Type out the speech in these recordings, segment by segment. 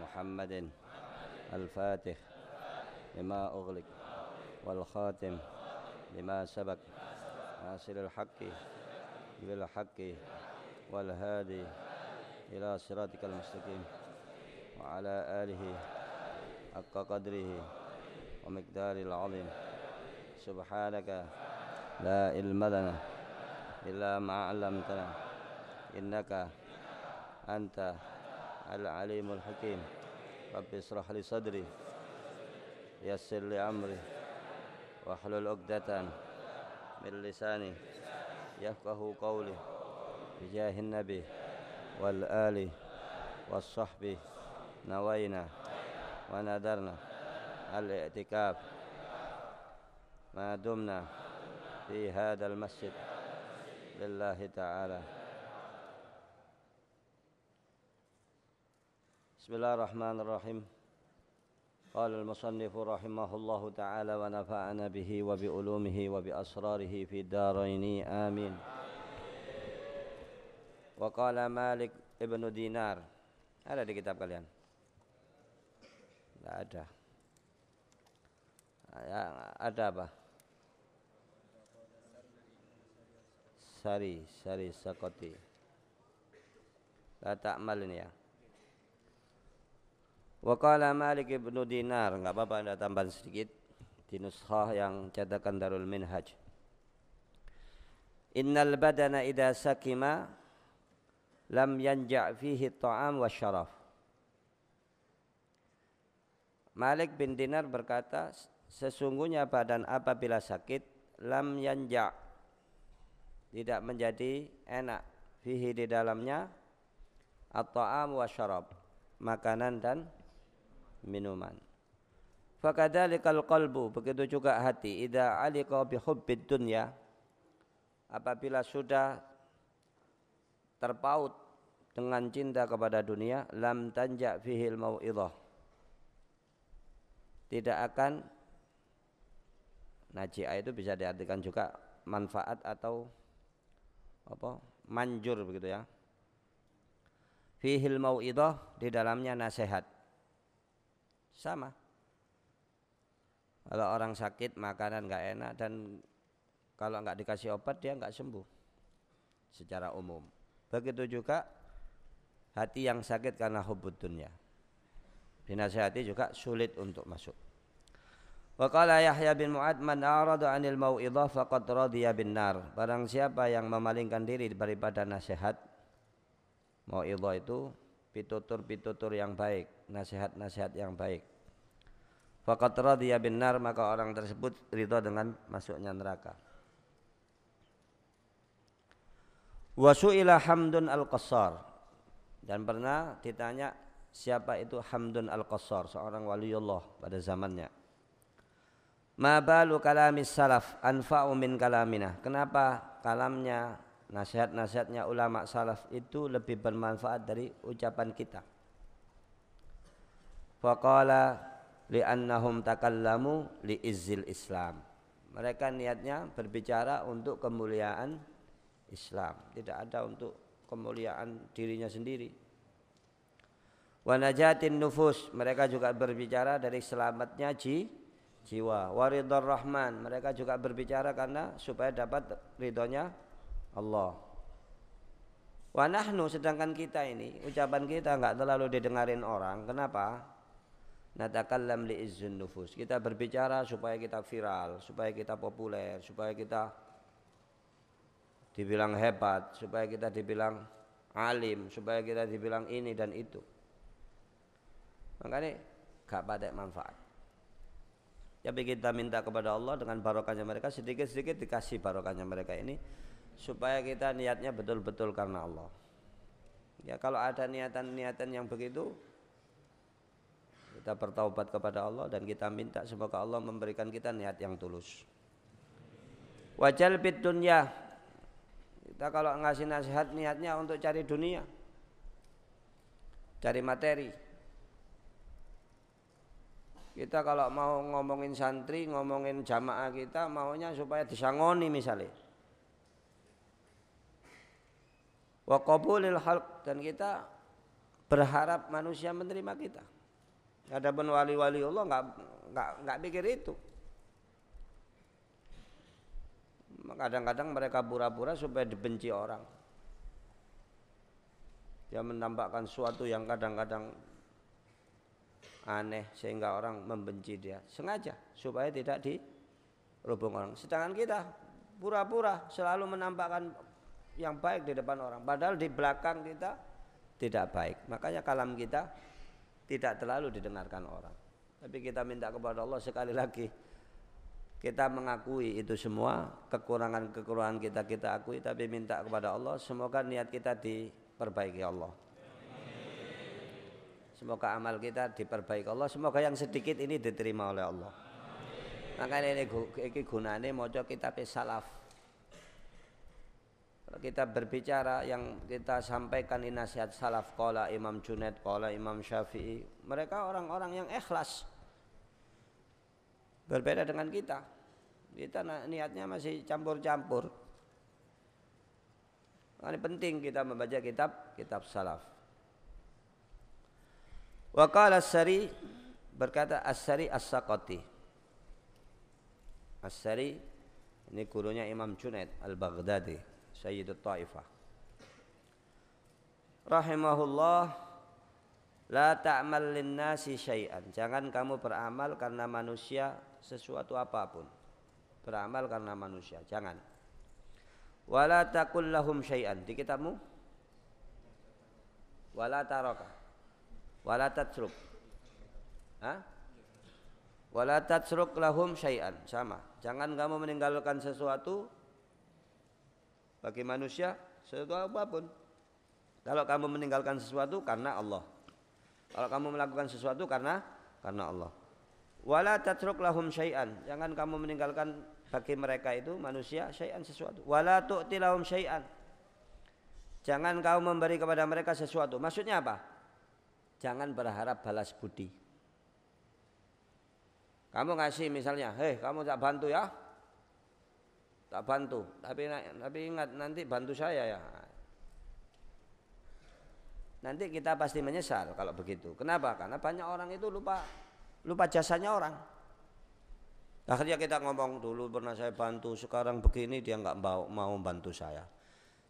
محمد الفاتح لما أغلق والخاتم لما سبق ناصر الحق بالحق والهادي إلى صراطك المستقيم وعلى آله حق قدره ومقدار العظيم. سبحانك لا علم لنا إلا ما علمتنا إنك أنت العليم الحكيم. رب اشرح لي صدري يسر لي أمري واحلل عقدة من لساني يفقه قولي بجاه النبي والآل والصحب. نوينا ونذرنا الاعتكاف ما دمنا في هذا المسجد لله تعالى. بسم الله الرحمن الرحيم. قال المصنف رحمه الله تعالى ونفعنا به وبعلومه وبأسراره في الدارين آمين. وقال مالك ibn Dinar. Ada di kitab kalian? Tidak ada. Ada apa? Sari Sakoti. La ta'mal ini ya. Wa qala Malik ibn Dinar, enggak apa-apa ada tambahan sedikit di nuskhah yang cetakan Darul Minhaj. Innal badana idza sakima lam yanja' fihi ta'am wa syaraf. Malik bin Dinar berkata, sesungguhnya badan apabila sakit lam yanja', tidak menjadi enak, fihi di dalamnya at-ta'am wa syarab, makanan dan minuman. Fakadzalikal qalbu, begitu juga hati, idza aliqa bi hubbid dunya, apabila sudah terpaut dengan cinta kepada dunia, lam tanja fihil mau'idhah, tidak akan, naji'ah itu bisa diartikan juga manfaat atau apa? Manjur begitu ya. Fihil mau'idhah, di dalamnya nasihat. Sama. Kalau orang sakit makanan enggak enak dan kalau enggak dikasih obat dia enggak sembuh secara umum. Begitu juga hati yang sakit karena hubbud dunya, dinasihati juga sulit untuk masuk. Wa qala Yahya bin Mu'ad, man arada 'anil mau'idhah faqad radiya bin nar. Barang siapa yang memalingkan diri daripada nasihat, mau'idhah itu pitutur-pitutur yang baik, nasihat-nasihat yang baik, faqad radiya bin nar, maka orang tersebut ridha dengan masuknya neraka. Wa su'ila Hamdun al-Qassar, dan pernah ditanya siapa itu Hamdun al-Qassar, seorang waliullah pada zamannya. Ma balu kalamis salaf anfa'u min kalamina, kenapa kalamnya, nasihat-nasihatnya ulama salaf itu lebih bermanfaat dari ucapan kita? Faqala li'annahum takallamu li'izzil Islam, mereka niatnya berbicara untuk kemuliaan Islam, tidak ada untuk kemuliaan dirinya sendiri. Wa najatin nufus, mereka juga berbicara dari selamatnya jiwa. Wa ridhar rahman, mereka juga berbicara karena supaya dapat ridhonya Allah. Wa nahnu, sedangkan kita ini, ucapan kita enggak terlalu didengarin orang. Kenapa? Natakallam li'izzun nufus, kita berbicara supaya kita viral, supaya kita populer, supaya kita dibilang hebat, supaya kita dibilang alim, supaya kita dibilang ini dan itu. Makanya gak pada manfaat. Tapi kita minta kepada Allah dengan barokahnya mereka, sedikit-sedikit dikasih barokahnya mereka ini, supaya kita niatnya betul-betul karena Allah. Ya, kalau ada niatan-niatan yang begitu, kita bertaubat kepada Allah dan kita minta semoga Allah memberikan kita niat yang tulus. Wajal bid dunya, kita kalau ngasih nasihat niatnya untuk cari dunia, cari materi. Kita kalau mau ngomongin santri, ngomongin jamaah kita, maunya supaya disangoni misalnya. Wa qabulil khalq, dan kita berharap manusia menerima kita. Adapun wali-wali Allah nggak pikir itu. Kadang-kadang mereka pura-pura supaya dibenci orang. Dia menampakkan sesuatu yang kadang-kadang aneh sehingga orang membenci dia. Sengaja supaya tidak dirubung orang. Sedangkan kita pura-pura selalu menampakkan yang baik di depan orang. Padahal di belakang kita tidak baik. Makanya kalam kita tidak terlalu didengarkan orang. Tapi kita minta kepada Allah sekali lagi. Kita mengakui itu semua, kekurangan-kekurangan kita akui, tapi minta kepada Allah semoga niat kita diperbaiki Allah. Semoga amal kita diperbaiki Allah, semoga yang sedikit ini diterima oleh Allah. Makanya ini gunanya maca kitab salaf. Kalau kita berbicara yang kita sampaikan ini nasihat salaf, qala Imam Junaid, qala Imam Syafi'i, mereka orang-orang yang ikhlas. Berbeda dengan kita. Kita niatnya masih campur-campur. Ini penting kita membaca kitab salaf. Wa qala As-Sari, berkata As-Sari As-Saqati. As-Sari ini gurunya Imam Junaid Al-Baghdadi, Sayyidut Taifah. Rahimahullah, la ta'mal linnasi syai'an. Jangan kamu beramal karena manusia sesuatu apapun. Beramal karena manusia, jangan. Wala taqul lahum syai'an. Di kitabmu? Wala taraka. Wala tatruk. Wala tatruk lahum syai'an. Sama. Jangan kamu meninggalkan sesuatu bagi manusia sesuatu apapun. Kalau kamu meninggalkan sesuatu karena Allah. Kalau kamu melakukan sesuatu karena Allah. Wala tatruk lahum syai'an. Jangan kamu meninggalkan bagi mereka itu manusia syai'an sesuatu. Wala tu'ti lahum syai'an. Jangan kau memberi kepada mereka sesuatu. Maksudnya apa? Jangan berharap balas budi. Kamu ngasih misalnya, kamu tak bantu ya? Tak bantu. Tapi ingat nanti bantu saya ya. Nanti kita pasti menyesal kalau begitu. Kenapa? Karena banyak orang itu lupa jasanya orang. Akhirnya kita ngomong dulu pernah saya bantu, sekarang begini dia nggak mau bantu saya.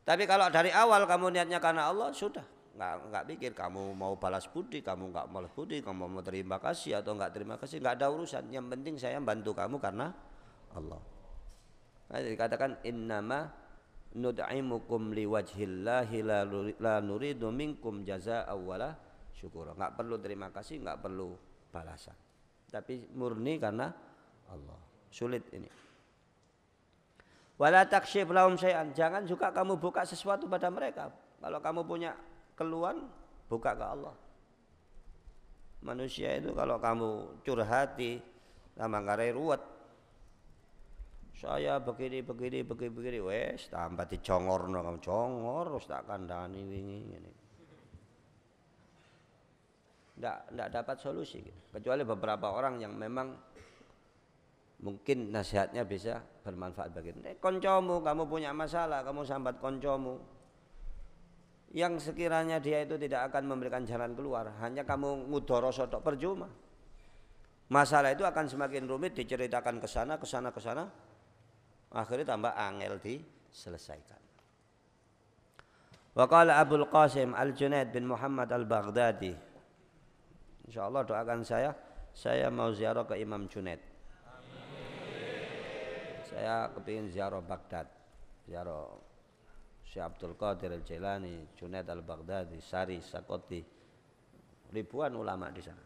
Tapi kalau dari awal kamu niatnya karena Allah, sudah nggak pikir kamu mau balas budi, kamu nggak balas budi, kamu mau terima kasih atau nggak terima kasih, nggak ada urusan. Yang penting saya bantu kamu karena Allah. Nah, dikatakan innama nud'imukum liwajhillahi la nuridu minkum jazaa'a wala syukura. Enggak perlu terima kasih, enggak perlu balasan. Tapi murni karena Allah. Sulit ini. Wala takshif lahum syai'an. Jangan juga kamu buka sesuatu pada mereka. Kalau kamu punya keluhan, buka ke Allah. Manusia itu kalau kamu curhati tambah ngare ruwet. Saya begini, wes tambah dicongorno kamu congor, terus tak kandhani wingi ngene. Ndak dapat solusi gitu. Kecuali beberapa orang yang memang mungkin nasihatnya bisa bermanfaat bagi koncomu, kamu punya masalah, kamu sambat koncomu. Yang sekiranya dia itu tidak akan memberikan jalan keluar, hanya kamu ngudoro sotok percuma. Masalah itu akan semakin rumit, diceritakan ke sana. Akhirnya tambah angel diselesaikan. Wa qala Abul Qasim Al-Junaid bin Muhammad Al-Baghdadi. Insyaallah doakan saya mau ziarah ke Imam Junaid. Saya kepingin ziarah Baghdad. Ziarah Syekh Abdul Qadir Al-Jailani, Junaid Al-Baghdadi, Sari Sakoti. Ribuan ulama di sana.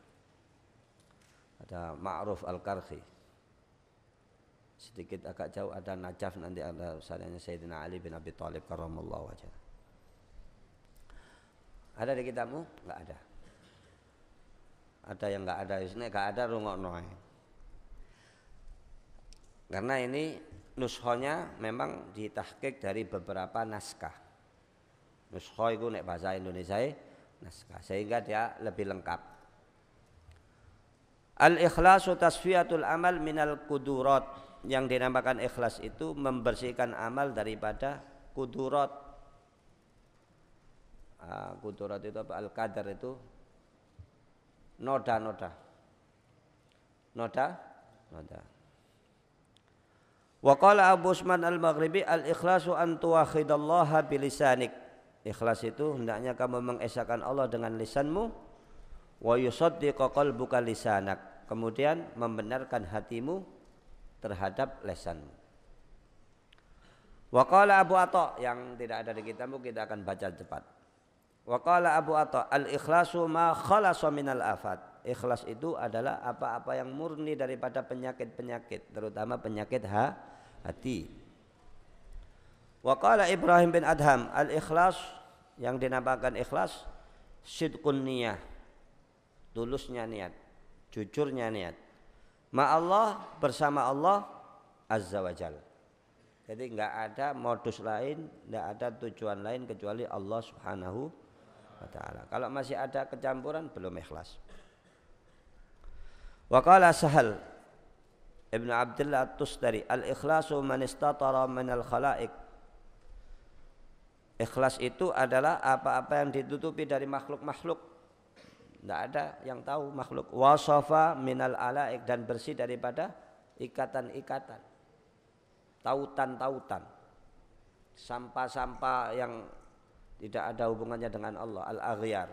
Ada Ma'ruf Al-Karhi. Sedikit agak jauh ada Najaf, nanti ada usahanya Sayyidina Ali bin Abi Thalib karramallahu wajhah. Ada di kitabmu? Enggak ada. Ada yang enggak ada, nek enggak ada rungokno ae. Karena ini nuskhonya memang ditahqiq dari beberapa naskah. Nuskho itu nek bahasa Indonesia naskah, sehingga dia lebih lengkap. Al-ikhlasu tasfiyatul amal minal kudurat. Yang dinamakan ikhlas itu membersihkan amal daripada kudurat. Kudurat itu apa? Al-qadar itu noda-noda. noda. Wa qala Abu Usman al-Maghribi al-ikhlasu an tuwahhidallaha bilisanik. Ikhlas itu hendaknya kamu mengesahkan Allah dengan lisanmu, wa yusaddiqa qalbuka lisanak. Kemudian membenarkan hatimu terhadap lisanmu. Wa qala Abu Atha, yang tidak ada di kitabmu kita akan baca cepat. Wa qala Abu Atha al-ikhlasu ma khalasa minal afat. Ikhlas itu adalah apa-apa yang murni daripada penyakit-penyakit, terutama penyakit hati. Wa qala Ibrahim bin Adham al-ikhlas, yang dinamakan ikhlas sidqun niyah, tulusnya niat, jujurnya niat. Ma Allah, bersama Allah azza wa jalla. Jadi enggak ada modus lain, enggak ada tujuan lain kecuali Allah Subhanahu wa taala. Kalau masih ada kecampuran belum ikhlas. Wa qala Sahal Ibn Abdullah At-Tustari al-ikhlasu man istatara minal khalaik. Ikhlas itu adalah apa-apa yang ditutupi dari makhluk-makhluk. Tidak ada yang tahu makhluk. Wasafa minal alaik, dan bersih daripada ikatan-ikatan, tautan-tautan, sampah-sampah yang tidak ada hubungannya dengan Allah, al-aghyar.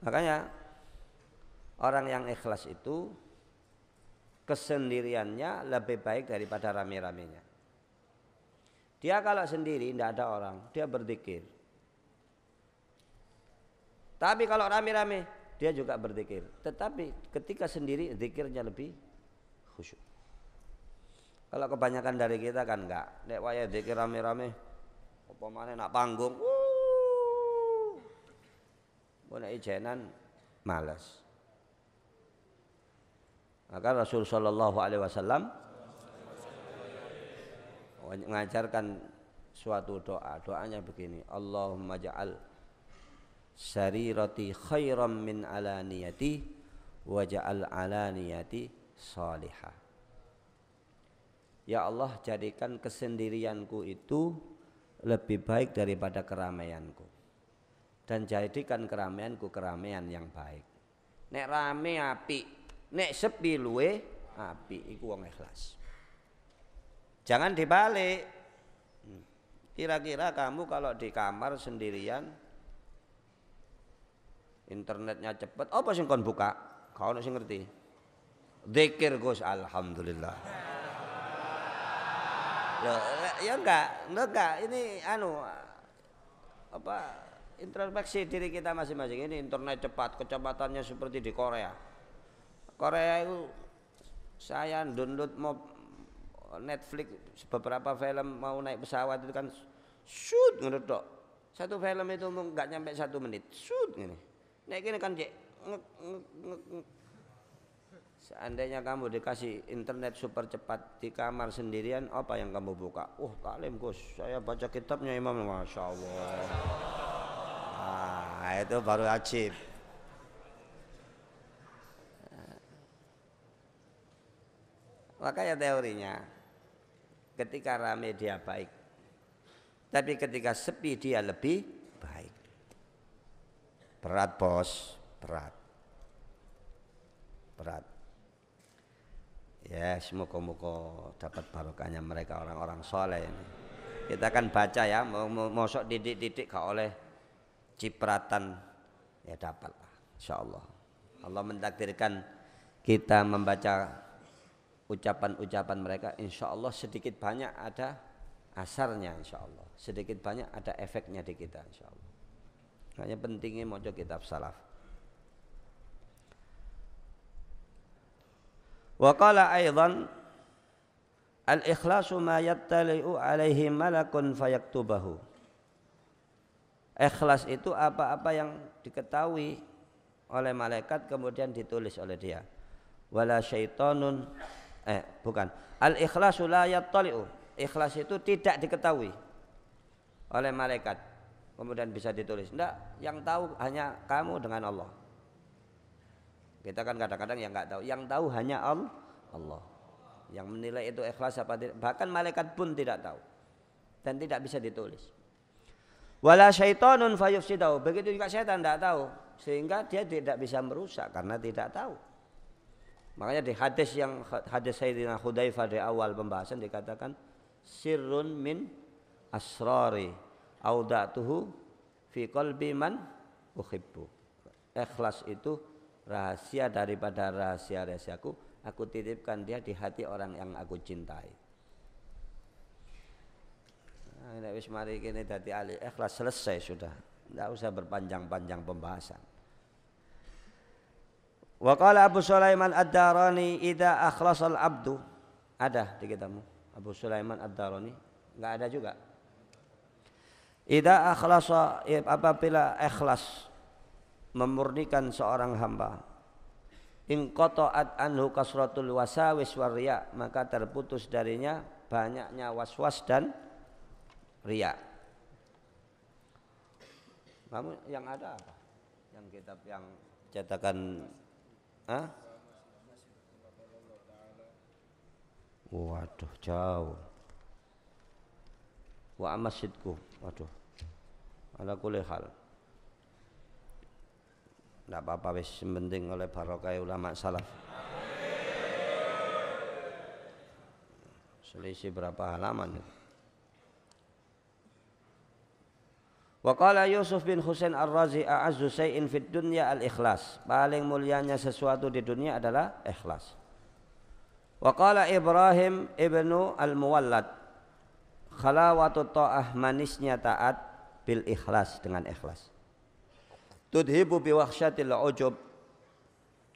Makanya orang yang ikhlas itu kesendiriannya lebih baik daripada rame-ramenya. Dia kalau sendiri tidak ada orang, dia berzikir. Tapi kalau rame-rame dia juga berzikir. Tetapi ketika sendiri zikirnya lebih khusyuk. Kalau kebanyakan dari kita kan enggak. Nek waya zikir rame-rame, apa maneh nak panggung. Nek ijenan malas. Maka Rasul sallallahu alaihi wasallam mengajarkan suatu doa. Doanya begini, Allahumma ja'al sarirati khairan min alaniyati wa ja'al alaniyati salihah. Ya Allah, jadikan kesendirianku itu lebih baik daripada keramaianku, dan jadikan keramaianku keramaian yang baik. Nek rame api, nek sepi luwe api, iku wong ikhlas. Jangan dibalik. Kira-kira kamu kalau di kamar sendirian, internetnya cepet, apa sing kon buka? Kau ono sing ngerti. Zikir Gus, alhamdulillah. Loh, ya enggak. Ini introspeksi diri kita masing-masing. Ini internet cepat, kecepatannya seperti di Korea. Korea itu saya download Netflix beberapa film, mau naik pesawat itu kan shoot ngedok. Satu film itu enggak nyampe 1 menit. Shoot ngene. Nek kene kan cek seandainya kamu dikasih internet super cepat di kamar sendirian, apa yang kamu buka? Taklim Gus, saya baca kitabnya Imam, Masya Allah. Itu baru ajib. Makanya teorinya, ketika rame dia baik, tapi ketika sepi dia lebih baik. Berat bos, berat. Ya, semoga-moga dapat barokahnya mereka orang-orang soleh ini. Kita akan baca ya, mosok didik-didik gak oleh cipratan, ya dapatlah, insyaallah. Allah mentakdirkan kita membaca ucapan-ucapan mereka, insyaallah sedikit banyak ada asarnya, insyaallah. Sedikit banyak ada efeknya di kita, insyaallah. Hanya pentingnya mau kitab salaf. Wa qala aidan al-ikhlasu ma yattali'u alaihi malakun fayaktubahu. Ikhlas itu apa-apa yang diketahui oleh malaikat kemudian ditulis oleh dia. Wala syaitonun bukan. Al-ikhlasu la yattali'u. Ikhlas itu tidak diketahui oleh malaikat kemudian bisa ditulis. Tidak, yang tahu hanya kamu dengan Allah. Kita kan kadang-kadang yang enggak tahu. Yang tahu hanya Allah. Yang menilai itu ikhlas apa tidak. Bahkan malaikat pun tidak tahu. Dan tidak bisa ditulis. Wala syaitonun fayufsidahu. Begitu juga syaitan tidak tahu sehingga dia tidak bisa merusak karena tidak tahu. Makanya di hadis Sayyidina Hudzaifah di awal pembahasan dikatakan sirrun min asrari audatuhu fi qalbi man uhibbu. Ikhlas itu rahasia daripada rahasia-rahasiaku, aku titipkan dia di hati orang yang aku cintai. Nah, wis mari kene dadi ahli ikhlas selesai sudah. Tidak usah berpanjang-panjang pembahasan. Wa qala Abu Sulaiman Ad-Darani idza akhlasal abdu. Ada di kitabmu Abu Sulaiman Ad-Darani? Enggak ada juga. Idza akhlasa, apabila ikhlas memurnikan seorang hamba, in qata'at anhu kasratul wasawis warriya, maka terputus darinya banyaknya waswas dan riya. Kamu yang ada apa? Yang kitab yang cetakan waduh jauh. Wa masjidku. Waduh. Ala kulli hal. Enggak apa-apa wis penting oleh barokah ulama salaf. Selisih berapa halaman itu? Wa qala Yusuf bin Husain Ar-Razi a'azzu syai'in fid dunya al-ikhlas. Paling mulianya sesuatu di dunia adalah ikhlas. Wa qala Ibrahim ibnu al-Muwallad khalawatu ta'ah, manisnya taat bil ikhlas, dengan ikhlas. Tudhibu bi wahsyatil ujub,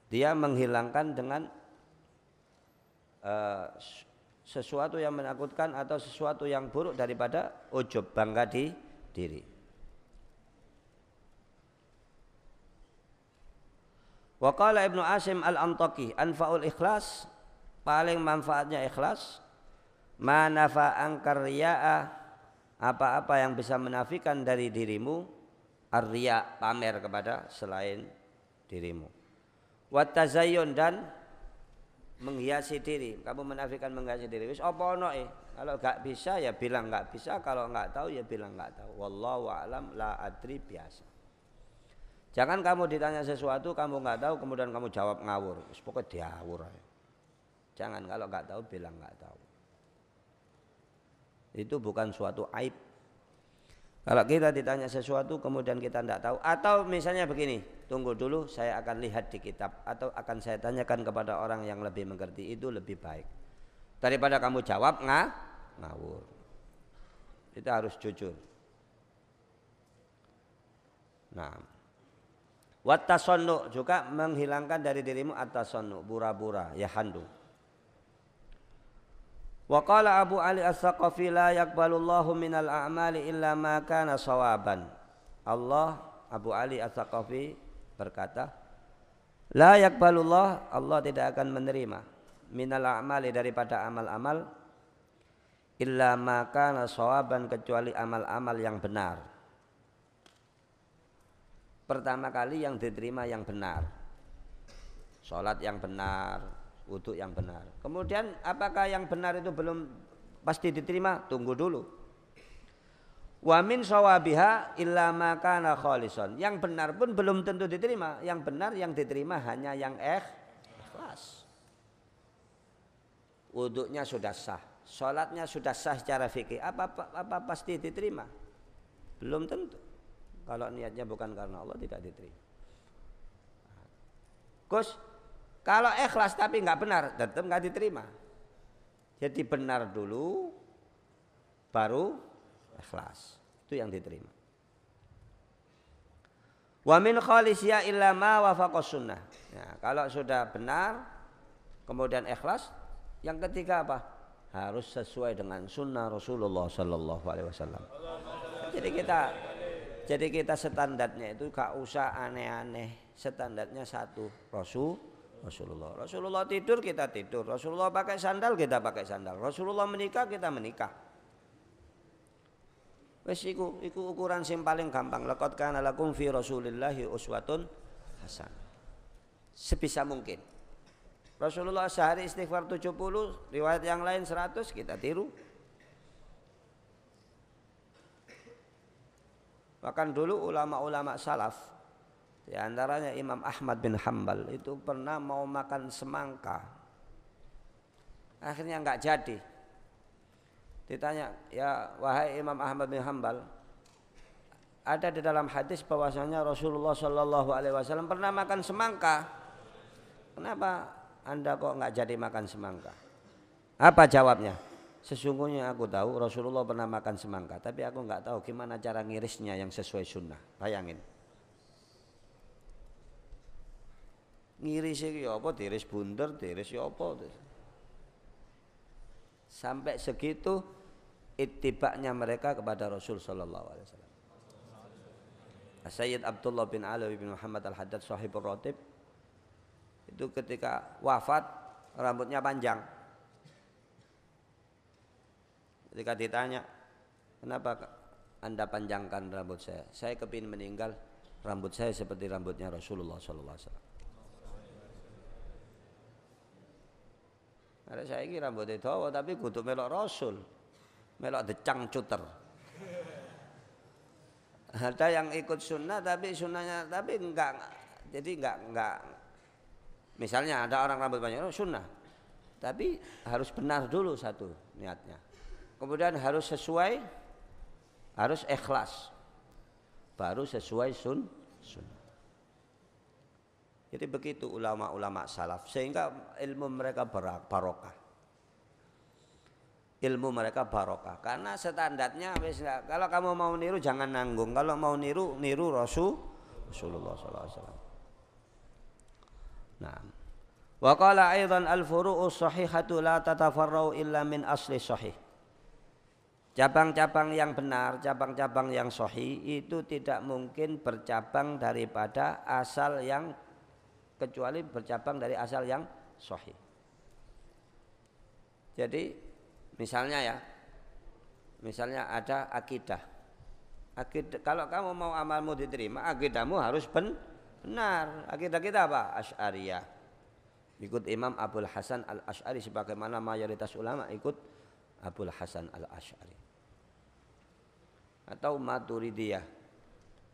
dia menghilangkan dengan sesuatu yang menakutkan atau sesuatu yang buruk daripada ujub, bangga di diri. Wa qala Ibnu Asim Al-Antaqi anfa'ul ikhlas, paling manfaatnya ikhlas, ma nafa angkar riya'a, apa-apa yang bisa menafikan dari dirimu ar-riya, pamer kepada selain dirimu, wa tazayyun, dan menghiasi diri. Kamu menafikan menghiasi diri, wis apa ono kalau enggak bisa ya bilang enggak bisa, kalau enggak tahu ya bilang enggak tahu. Wallahu a'lam, la adri, biasa. Jangan kamu ditanya sesuatu kamu nggak tahu kemudian kamu jawab ngawur. Pokoknya diawur aja. Jangan, kalau nggak tahu bilang nggak tahu. Itu bukan suatu aib. Kalau kita ditanya sesuatu kemudian kita nggak tahu, atau misalnya begini, tunggu dulu saya akan lihat di kitab, atau akan saya tanyakan kepada orang yang lebih mengerti, itu lebih baik daripada kamu jawab ngawur. Itu harus jujur. Nah. Wattasannu, juga menghilangkan dari dirimu at-tasannu, pura-pura, ya handu. Wa qala Abu Ali As-Saqafi la yaqbalullahu minal a'mali illa ma kana shawaban. Abu Ali As-Saqafi berkata, la yaqbalullah, Allah tidak akan menerima minal a'mali, daripada amal-amal, illa ma kana shawaban, kecuali amal-amal yang benar. Pertama kali yang diterima yang benar, sholat yang benar, wudu yang benar. Kemudian apakah yang benar itu belum pasti diterima? Tunggu dulu. Wa min shawabiha illa ma kana khalison. Yang benar pun belum tentu diterima. Yang benar yang diterima hanya yang ikhlas. Wudunya sudah sah, sholatnya sudah sah secara fikih. Apa pasti diterima? Belum tentu. Kalau niatnya bukan karena Allah tidak diterima. Gus, kalau ikhlas tapi nggak benar, tetap nggak diterima. Jadi benar dulu, baru ikhlas, itu yang diterima. Wa min khalisya illa ma wafaqas sunnah. Nah, kalau sudah benar, kemudian ikhlas, yang ketiga apa? Harus sesuai dengan sunnah Rasulullah Sallallahu Alaihi Wasallam. Jadi kita standarnya itu gak usah aneh-aneh. Standarnya satu, Rasulullah. Rasulullah tidur kita tidur. Rasulullah pakai sandal kita pakai sandal. Rasulullah menikah kita menikah. Wes iku ukuran sing paling gampang. Laqad kana lakum fi Rasulillahi uswatun hasanah. Sebisa mungkin. Rasulullah sehari istighfar 70, riwayat yang lain 100, kita tiru. Bahkan dulu ulama-ulama salaf Di antaranya Imam Ahmad bin Hambal itu pernah mau makan semangka. Akhirnya enggak jadi. Ditanya, "Ya wahai Imam Ahmad bin Hambal, ada di dalam hadis bahwasanya Rasulullah Shallallahu alaihi wasallam pernah makan semangka. Kenapa Anda kok enggak jadi makan semangka?" Apa jawabnya? "Sesungguhnya aku tahu Rasulullah pernah makan semangka, tapi aku enggak tahu gimana cara ngirisnya yang sesuai sunnah." Bayangin. Ngiris iki apa, tiris bunder, tiris apa. Sampai segitu ittiba'nya mereka kepada Rasul sallallahu alaihi wasallam. Sayyid Abdullah bin Ali bin Muhammad Al-Haddad Sahibur Ratib itu ketika wafat rambutnya panjang. Ketika ditanya, "Kenapa Anda panjangkan rambut saya?" "Saya kepingin meninggal rambut saya seperti rambutnya Rasulullah sallallahu alaihi wasallam." Ada saya ini rambutnya dawa tapi kudu melok Rasul, melok decang cuter. Ada yang ikut sunnah tapi sunnahnya tapi enggak, jadi enggak. Misalnya ada orang rambut panjang sunnah, tapi harus benar dulu satu niatnya. Kemudian harus sesuai, harus ikhlas, baru sesuai sunnah. Jadi begitu ulama-ulama salaf, sehingga ilmu mereka barokah. Ilmu mereka barokah karena standarnya kalau kamu mau niru jangan nanggung, kalau mau niru Rasulullah sallallahu alaihi wasallam. Nah, wa qala aidan al-furu'u shahihatu la tatafarra'u illa min asli sahih. Cabang-cabang yang benar, cabang-cabang yang sahih itu tidak mungkin bercabang daripada asal yang, kecuali bercabang dari asal yang sahih. Jadi misalnya ada akidah. Kalau kamu mau amalmu diterima, akidahmu harus benar. Akidah kita apa? Asy'ariyah. Ikut Imam Abul Hasan Al-Asy'ari sebagaimana mayoritas ulama ikut Abul Hasan Al-Asy'ari. Atau Maturidiyah.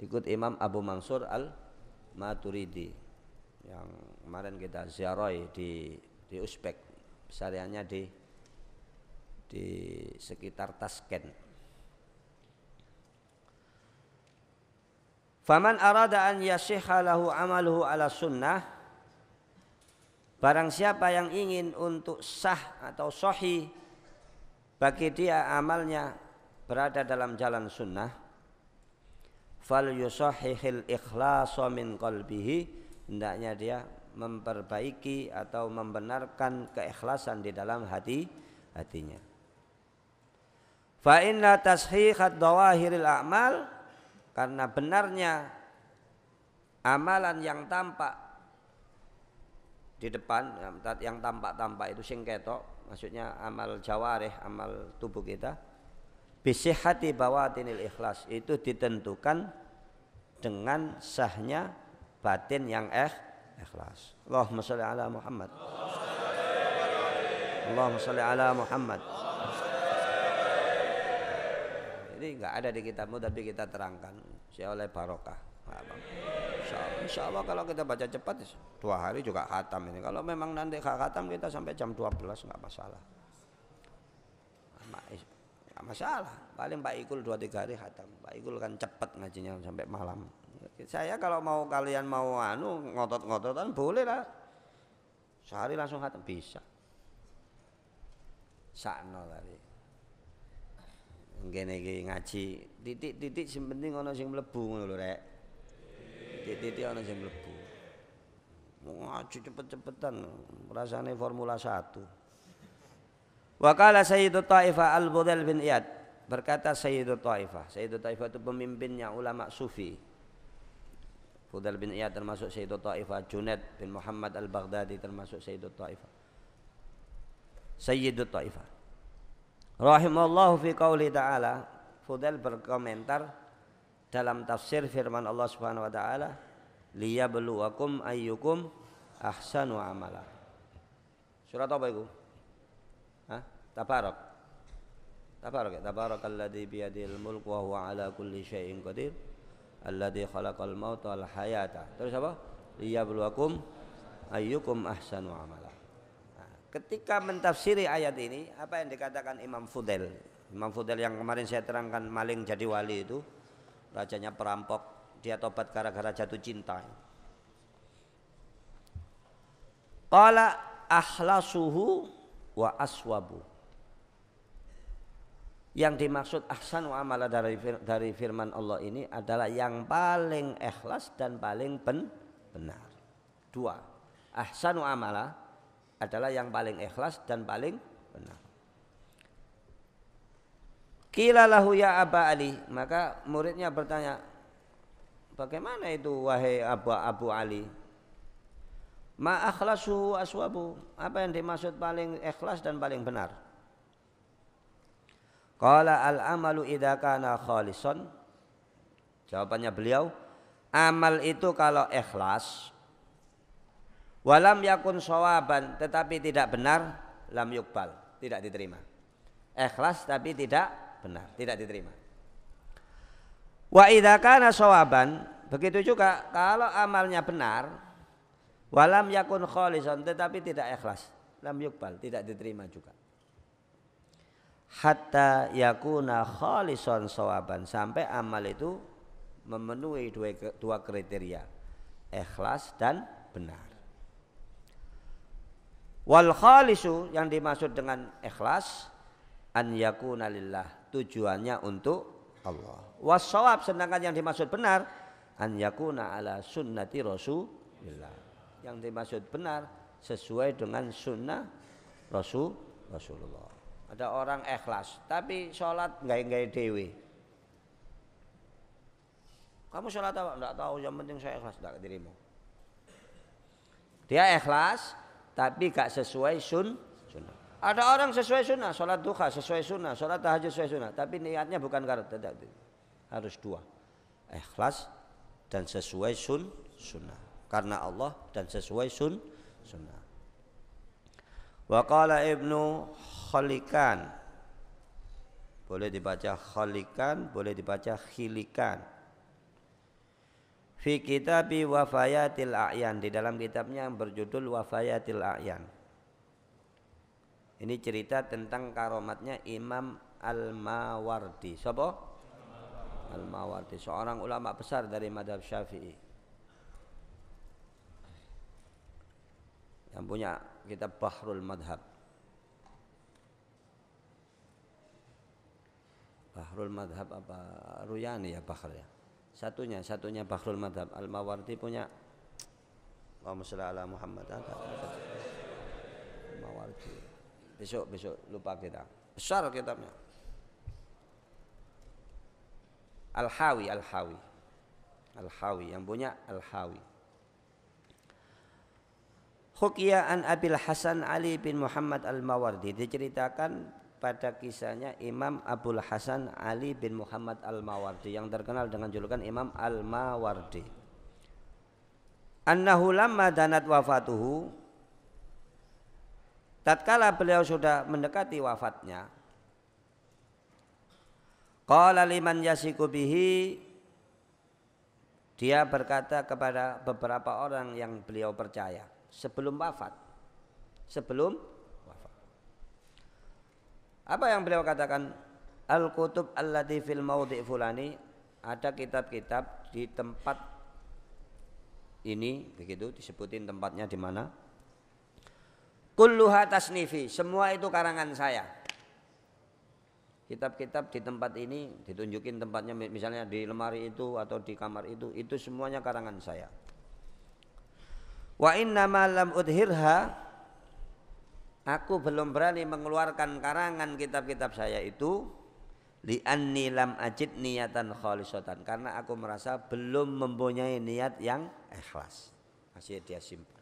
Ikut Imam Abu Mansur Al-Maturidi. Yang kemarin kita ziarahi di Uzbek, pesariannya di sekitar Tashkent. Faman arada an yasihha lahu amaluhu ala sunnah, barang siapa yang ingin untuk sah atau sahih bagi dia amalnya berada dalam jalan sunnah, fal yusahhihil ikhlasa min qalbihi, hendaknya dia memperbaiki atau membenarkan keikhlasan di dalam hatinya. Fa inna tashihat dawahiril a'mal, karena benarnya amalan yang tampak di depan, yang tampak-tampak itu sing ketok, maksudnya amal jawarih, amal tubuh kita, bisihhati bawatinil ikhlas, itu ditentukan dengan sahnya batin yang ikhlas. Allahumma shalli ala Muhammad. Allahumma shalli ala Muhammad. Ini enggak ada di kitabmu tapi kita terangkan supaya oleh barokah. Insyaallah kalau kita baca cepat 2 hari juga khatam ini. Kalau memang nanti khatam kita sampai jam 12 enggak masalah. Enggak masalah. Paling Pak Ikul 2-3 hari khatam. Pak Ikul kan cepat ngajinya sampai malam. Saya kalau mau kalian mau ngotot-ngototan boleh lah. Sehari langsung khatam bisa. Sakno tadi. Ngene iki ngaji titik-titik sing penting ana sing mlebu ngono lho rek. Titik-titik ana sing mlebu. Mau ngaji cepet-cepetan rasane Formula 1. Wa qala Sayyidu Taifah Al-Fudail bin Iyad, berkata Sayyidu Taifah. Sayyidu Taifah itu pemimpinnya ulama sufi. Fudail bin Iyad termasuk Sayyidu Taifah, Junaid bin Muhammad Al-Baghdadi termasuk Sayyidu Taifah. Sayyidu Taifah rahimallahu fi qauli ta'ala, Fudail berkomentar dalam tafsir firman Allah Subhanahu wa taala, liyabluwakum ayyukum ahsanu amala. Surat apa itu? Tabarak. Tabarak ya, tabarakalladzi biyadihil mulku wa huwa ala kulli syai'in qadir. alladzi khalaqal mauta wal hayata. Terus apa? Liyabluwakum ayyukum ahsanu amala. Nah, ketika mentafsiri ayat ini, apa yang dikatakan Imam Fudail? Imam Fudail yang kemarin saya terangkan maling jadi wali itu, rajanya perampok, dia tobat gara-gara jatuh cinta. Qala akhlasuhu wa aswabu. Yang dimaksud ahsanu amala dari firman Allah ini adalah yang paling ikhlas dan paling benar. Dua, ahsanu amala adalah yang paling ikhlas dan paling benar. Qila lahu ya Aba Ali, maka muridnya bertanya, bagaimana itu wahai Abu Ali? Ma akhlasu aswabu, apa yang dimaksud paling ikhlas dan paling benar? Qala al-amalu idza kana khalisan. Jawabannya beliau, amal itu kalau ikhlas, walam yakun shawaban, tetapi tidak benar, lam yuqbal, tidak diterima. Ikhlas tapi tidak benar, tidak diterima. Wa idza kana shawaban, begitu juga kalau amalnya benar, walam yakun khalisan, tetapi tidak ikhlas, lam yuqbal, tidak diterima juga. Hatta yakuna khalisan shawaban, sampai amal itu memenuhi dua kriteria, ikhlas dan benar. Wal khalisu, yang dimaksud dengan ikhlas, an yakuna lillah, tujuannya untuk Allah. Was shawab, sedangkan yang dimaksud benar, an yakuna ala sunnati Rasulillah, yang dimaksud benar sesuai dengan sunnah Rasulullah. Ada orang ikhlas tapi sholat nggak dewe. Kamu sholat apa? Nggak tahu, yang penting saya ikhlas, nggak dirimu. Dia ikhlas tapi gak sesuai sunnah. Ada orang sesuai sunnah, sholat duha sesuai sunnah, sholat tahajud sesuai sunnah, tapi niatnya bukan karena tidak. Harus dua, ikhlas dan sesuai sunnah, karena Allah dan sesuai sunnah. Wa qala Ibnu Khalikan, boleh dibaca Khalikan, boleh dibaca Khilikan. Fi kitabi Wafayatil A'yan, di dalam kitabnya yang berjudul Wafayatil A'yan. Ini cerita tentang karomatnya Imam Al-Mawardi. Siapa? Al-Mawardi, seorang ulama besar dari mazhab Syafi'i, yang punya kitab Bahrul Madhab. Bahrul Madhab apa Ruyani ya, Bahr ya. Satunya Bahrul Madhab. Al-Mawardi punya, Allahumma shalli ala Muhammad. Al-Mawardi. Besok lupa kita. Besar kitabnya. Al-Hawi yang punya Al-Hawi. Hukiya an Abil Hasan Ali bin Muhammad Al-Mawardi, diceritakan pada kisahnya Imam Abul Hasan Ali bin Muhammad Al-Mawardi yang terkenal dengan julukan Imam Al-Mawardi. Annahu lamma danat wafatuhu, tatkala beliau sudah mendekati wafatnya, qala liman yasiku bihi, dia berkata kepada beberapa orang yang beliau percaya sebelum wafat. Apa yang beliau katakan? Al-kutub allati fil maudhi' fulani, ada kitab-kitab di tempat ini, begitu disebutin tempatnya di mana. Kulluha tasnifi, semua itu karangan saya. Kitab-kitab di tempat ini ditunjukin tempatnya, misalnya di lemari itu atau di kamar itu semuanya karangan saya. Wa innama lam udhirha, aku belum berani mengeluarkan karangan kitab-kitab saya itu, li'anni lam ajid niyatan khalisatan, karena aku merasa belum mempunyai niat yang ikhlas, masih dia simpan.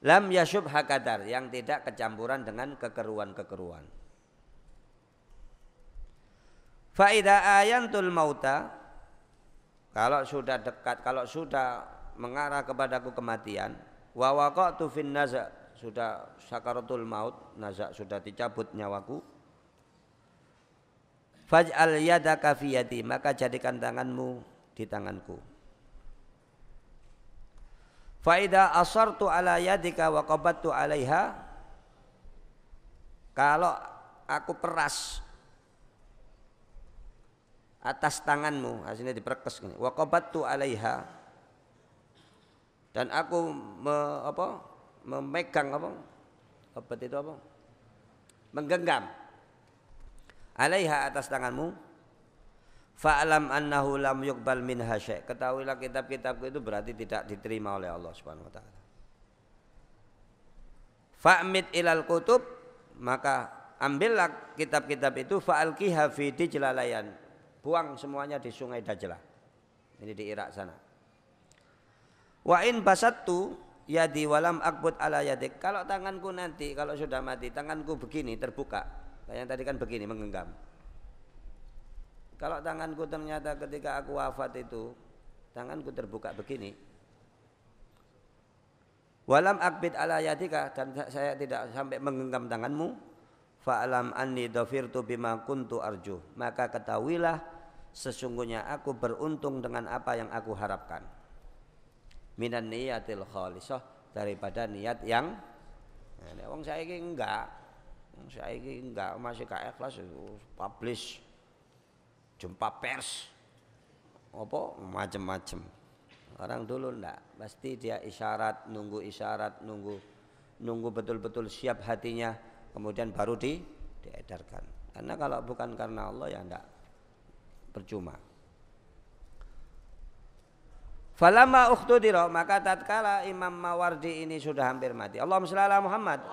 Lam yashub hakadar, yang tidak kecampuran dengan kekeruan-kekeruan. Fa idza ayantul mauta, kalau sudah dekat, kalau sudah mengarah kepadaku kematian, wa waqa'tu fin naza', sudah sakaratul maut, naza' sudah dicabut nyawaku, Faj'al yadaka fi yadi, maka jadikan tanganmu di tanganku. Fa idza asartu ala yadika wa qabattu 'alaiha, kalau aku peras atas tanganmu, hasilnya diperkes gini, wa qabattu 'alaiha, dan aku memegang menggenggam 'alaiha atas tanganmu, fa'lam annahu lam yuqbal minha syai', ketahuilah kitab-kitabku itu berarti tidak diterima oleh Allah Subhanahu wa taala. Fa'mid ilal kutub, maka ambillah kitab-kitab itu, fa'alqiha fi dijlalayan, buang semuanya di sungai Dajlah. Ini di Irak sana. Wa in basattu yadi walam akbut ala yadik, kalau tanganku nanti kalau sudah mati tanganku begini terbuka, kayak yang tadi kan begini menggenggam. Kalau tanganku ternyata ketika aku wafat itu tanganku terbuka begini, walam akbit ala yadika, dan saya tidak sampai menggenggam tanganmu, fa'alam anni dhafirtu bima kuntu arju, maka ketahuilah sesungguhnya aku beruntung dengan apa yang aku harapkan. Minan niyatil khalisah, daripada niat yang wong saiki enggak. Wong saiki enggak, masih gak ikhlas publish jumpa pers apa macam-macam. Orang dulu enggak, pasti dia isyarat, nunggu betul-betul siap hatinya, kemudian baru diedarkan. Karena kalau bukan karena Allah ya enggak, percuma. Falamma ukhtudira, maka tatkala Imam Mawardi ini sudah hampir mati. Allahumma shalli ala Muhammad.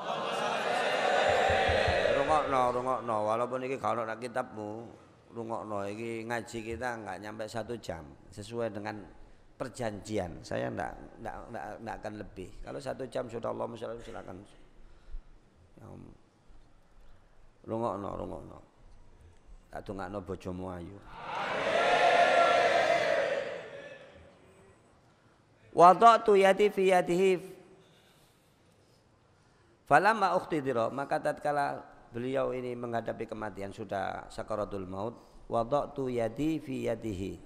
Rungokno, walaupun iki gak ono nang kitabmu, rungokno iki ngaji kita enggak nyampe 1 jam, sesuai dengan perjanjian. Saya enggak akan lebih. Kalau 1 jam sudah, Allahumma shalli, silakan. Rungokno. Tak dongakno bojomu ayu. Wada'tu yadi fi yadihi falamma ukhtidira, maka tatkala beliau ini menghadapi kematian, sudah sakaratul maut, wada'tu yadi fi yadihi,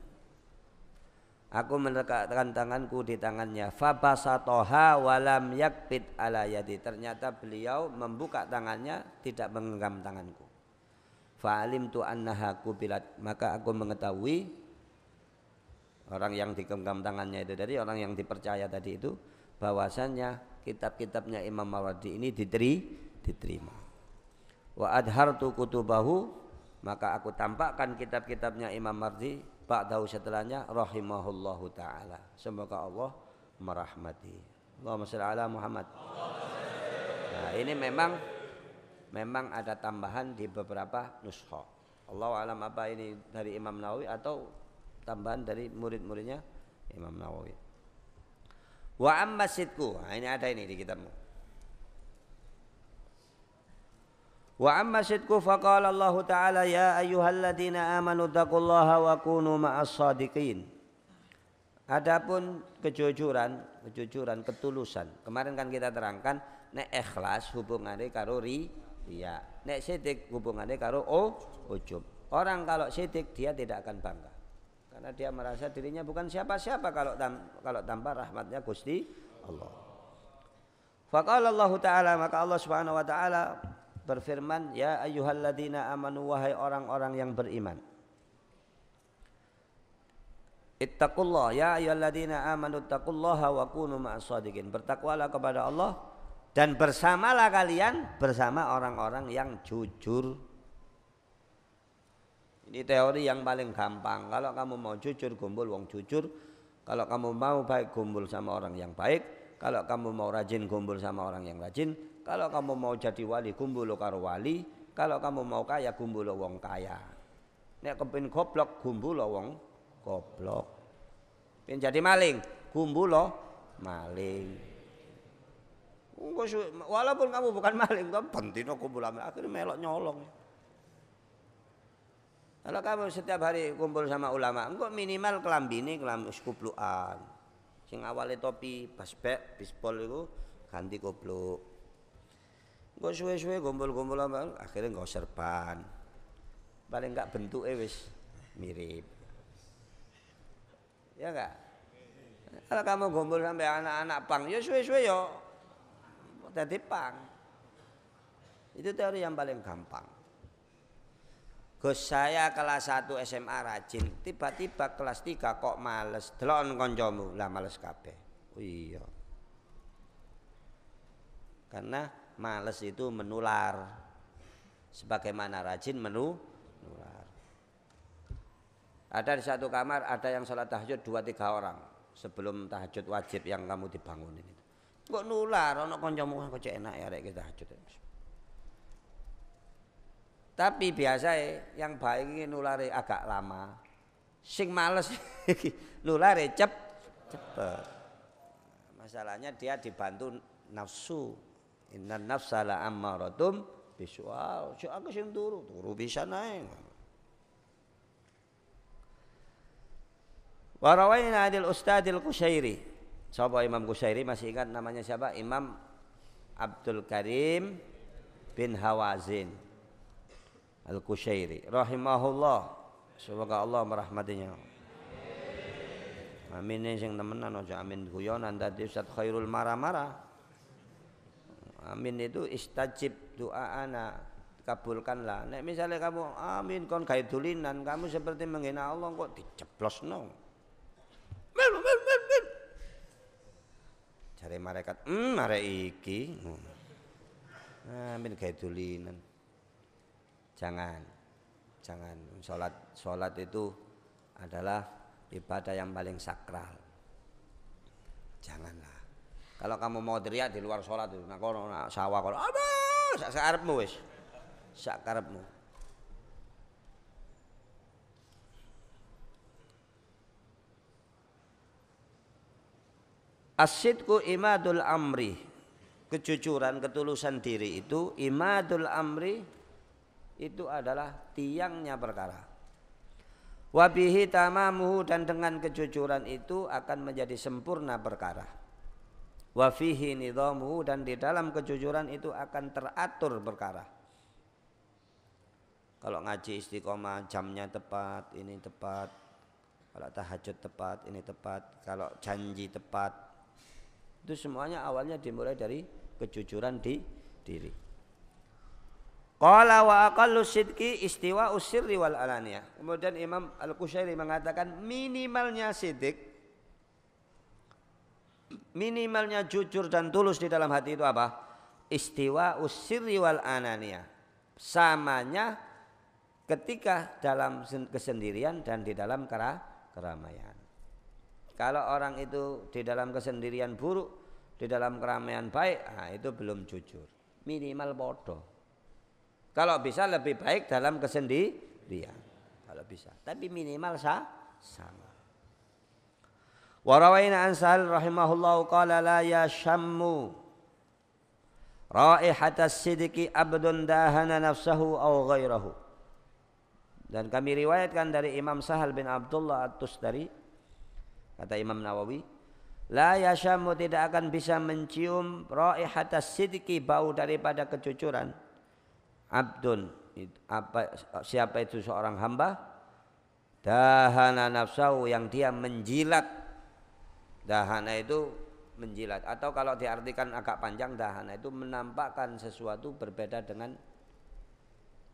aku meletakkan tanganku di tangannya, fabasatoha walam yakbit ala yadi, ternyata beliau membuka tangannya, tidak menggenggam tanganku. Fa'alimtu annaha qubilat, maka aku mengetahui, orang yang digenggam tangannya itu dari orang yang dipercaya tadi itu, bahwasannya kitab-kitabnya Imam Mawardi ini diterima. Wa adhartu kutubahu, maka aku tampakkan kitab-kitabnya Imam Mawardi ba'dahu, setelahnya, rahimahullahu ta'ala, semoga Allah merahmati. Allahumma shalli ala Muhammad. Nah, ini memang ada tambahan di beberapa nuskha. Allahu alam apa ini dari Imam Nawawi atau tambahan dari murid-muridnya Imam Nawawi. Wa amma sidku, nah ini ada ini di kitabmu. Wa amma sidku faqala Allah Ta'ala ya ayyuhalladzina amanu taqullaha wa kunu ma'as shadiqin. Adapun kejujuran, ketulusan. Kemarin kan kita terangkan nek ikhlas hubungannya karo riya. Nek sidik hubungannya karo ujub. Orang kalau sidik dia tidak akan bangga, karena dia merasa dirinya bukan siapa-siapa kalau tanpa rahmatnya Gusti Allah. Faqala Allah Ta'ala, maka Allah Subhanahu wa Ta'ala berfirman, ya ayyuhalladzina amanu, wahai orang-orang yang beriman. Ittaqullah, ya ayyuhalladzina amanu ittaqullaha wa kunu ma'as shadiqin. Bertakwalah kepada Allah dan bersamalah kalian bersama orang-orang yang jujur. Ini teori yang paling gampang. Kalau kamu mau jujur, kumpul wong jujur. Kalau kamu mau baik, kumpul sama orang yang baik. Kalau kamu mau rajin, kumpul sama orang yang rajin. Kalau kamu mau jadi wali, kumpul karo wali. Kalau kamu mau kaya, kumpul wong kaya. Nek kepin goblok, kumpul wong goblok. Pin jadi maling, kumpul maling. Walaupun kamu bukan maling, kamu bentino kumpul maling, akhirnya melok nyolong. Kalau kamu setiap hari kumpul sama ulama, engkau minimal kelambine kelambi kuplukan. Sing awale topi basbek, bisbol itu ganti kupluk. Engkau suwe-suwe kumpul-kumpul akhirnya engkau serban. paling enggak bentuknya wis mirip. Ya enggak? Kalau kamu gombol sampai anak-anak pang, ya suwe-suwe yo dadi pang. Itu teori yang paling gampang. Gus saya kelas 1 SMA rajin, tiba-tiba kelas 3 kok males, delokon kancamu, lah males kabeh. Oh iya. Karena males itu menular. Sebagaimana rajin menular. Ada di satu kamar ada yang sholat tahajud 2-3 orang sebelum tahajud wajib yang kamu dibangunin itu. Kok nular ana kancamu kok cek enak ya rek kita tahajud. Tapi biasa yang baik ini nulare agak lama. Sing males nulare cepet. Masalahnya dia dibantu nafsu. Innan nafsa la ammaratum bisu'al. So aku sing turu bisa naik. Wa rawaina adil Ustadzil Qushairi. Sapa Imam Qushairi masih ingat namanya siapa? Imam Abdul Karim bin Hawazin Al-Qushairi rahimahullah, semoga Allah merahmatinya. Amin sing temenan aja amin guyonan tadi Ustaz Khairul marah-marah. Amin itu istajib doa ana, kabulkanlah. Nek misalnya kamu amin kon gawe dulinan, kamu seperti menghina Allah kok dijeblosno. Mel. Jare malaikat, arek iki. Amin gawe dulinan. Jangan sholat itu adalah ibadah yang paling sakral. Janganlah. Kalau kamu mau teriak di luar sholat itu, nah kono sawah kono, aduh, sak karepmu wis, sak karepmu. As-sidqu imadul amri, kejujuran, ketulusan diri itu imadul amri. Itu adalah tiangnya perkara. Wabihi tamamuhu, dan dengan kejujuran itu akan menjadi sempurna perkara. Wafihi nidhamuhu, dan di dalam kejujuran itu akan teratur perkara. Kalau ngaji istiqomah jamnya tepat, ini tepat. Kalau tahajud tepat, ini tepat. Kalau janji tepat. Itu semuanya awalnya dimulai dari kejujuran di diri. Qala wa aqallu sidqi istiwa'us sirri wal alaniyah. Kemudian Imam Al-Qushairi mengatakan minimalnya sidik, minimalnya jujur dan tulus di dalam hati itu apa? Istiwa'us sirri wal alaniyah. Samanya ketika dalam kesendirian dan di dalam keramaian. Kalau orang itu di dalam kesendirian buruk, di dalam keramaian baik, nah itu belum jujur. Minimal bodoh. Kalau bisa lebih baik dalam kesendirian. Kalau bisa. Tapi minimal sama. Wa rawaina an Sahal rahimahullahu qala la yashammu raihatas sidqi abdun dahana nafsahu aw ghairahu. Dan kami riwayatkan dari Imam Sahal bin Abdullah At-Tustari, kata Imam Nawawi, la yashammu, tidak akan bisa mencium raihatas sidqi, bau daripada kejujuran, abdun, siapa itu seorang hamba, dahana nafsahu, yang dia menjilat. Dahana itu menjilat, atau kalau diartikan agak panjang, dahana itu menampakkan sesuatu berbeda dengan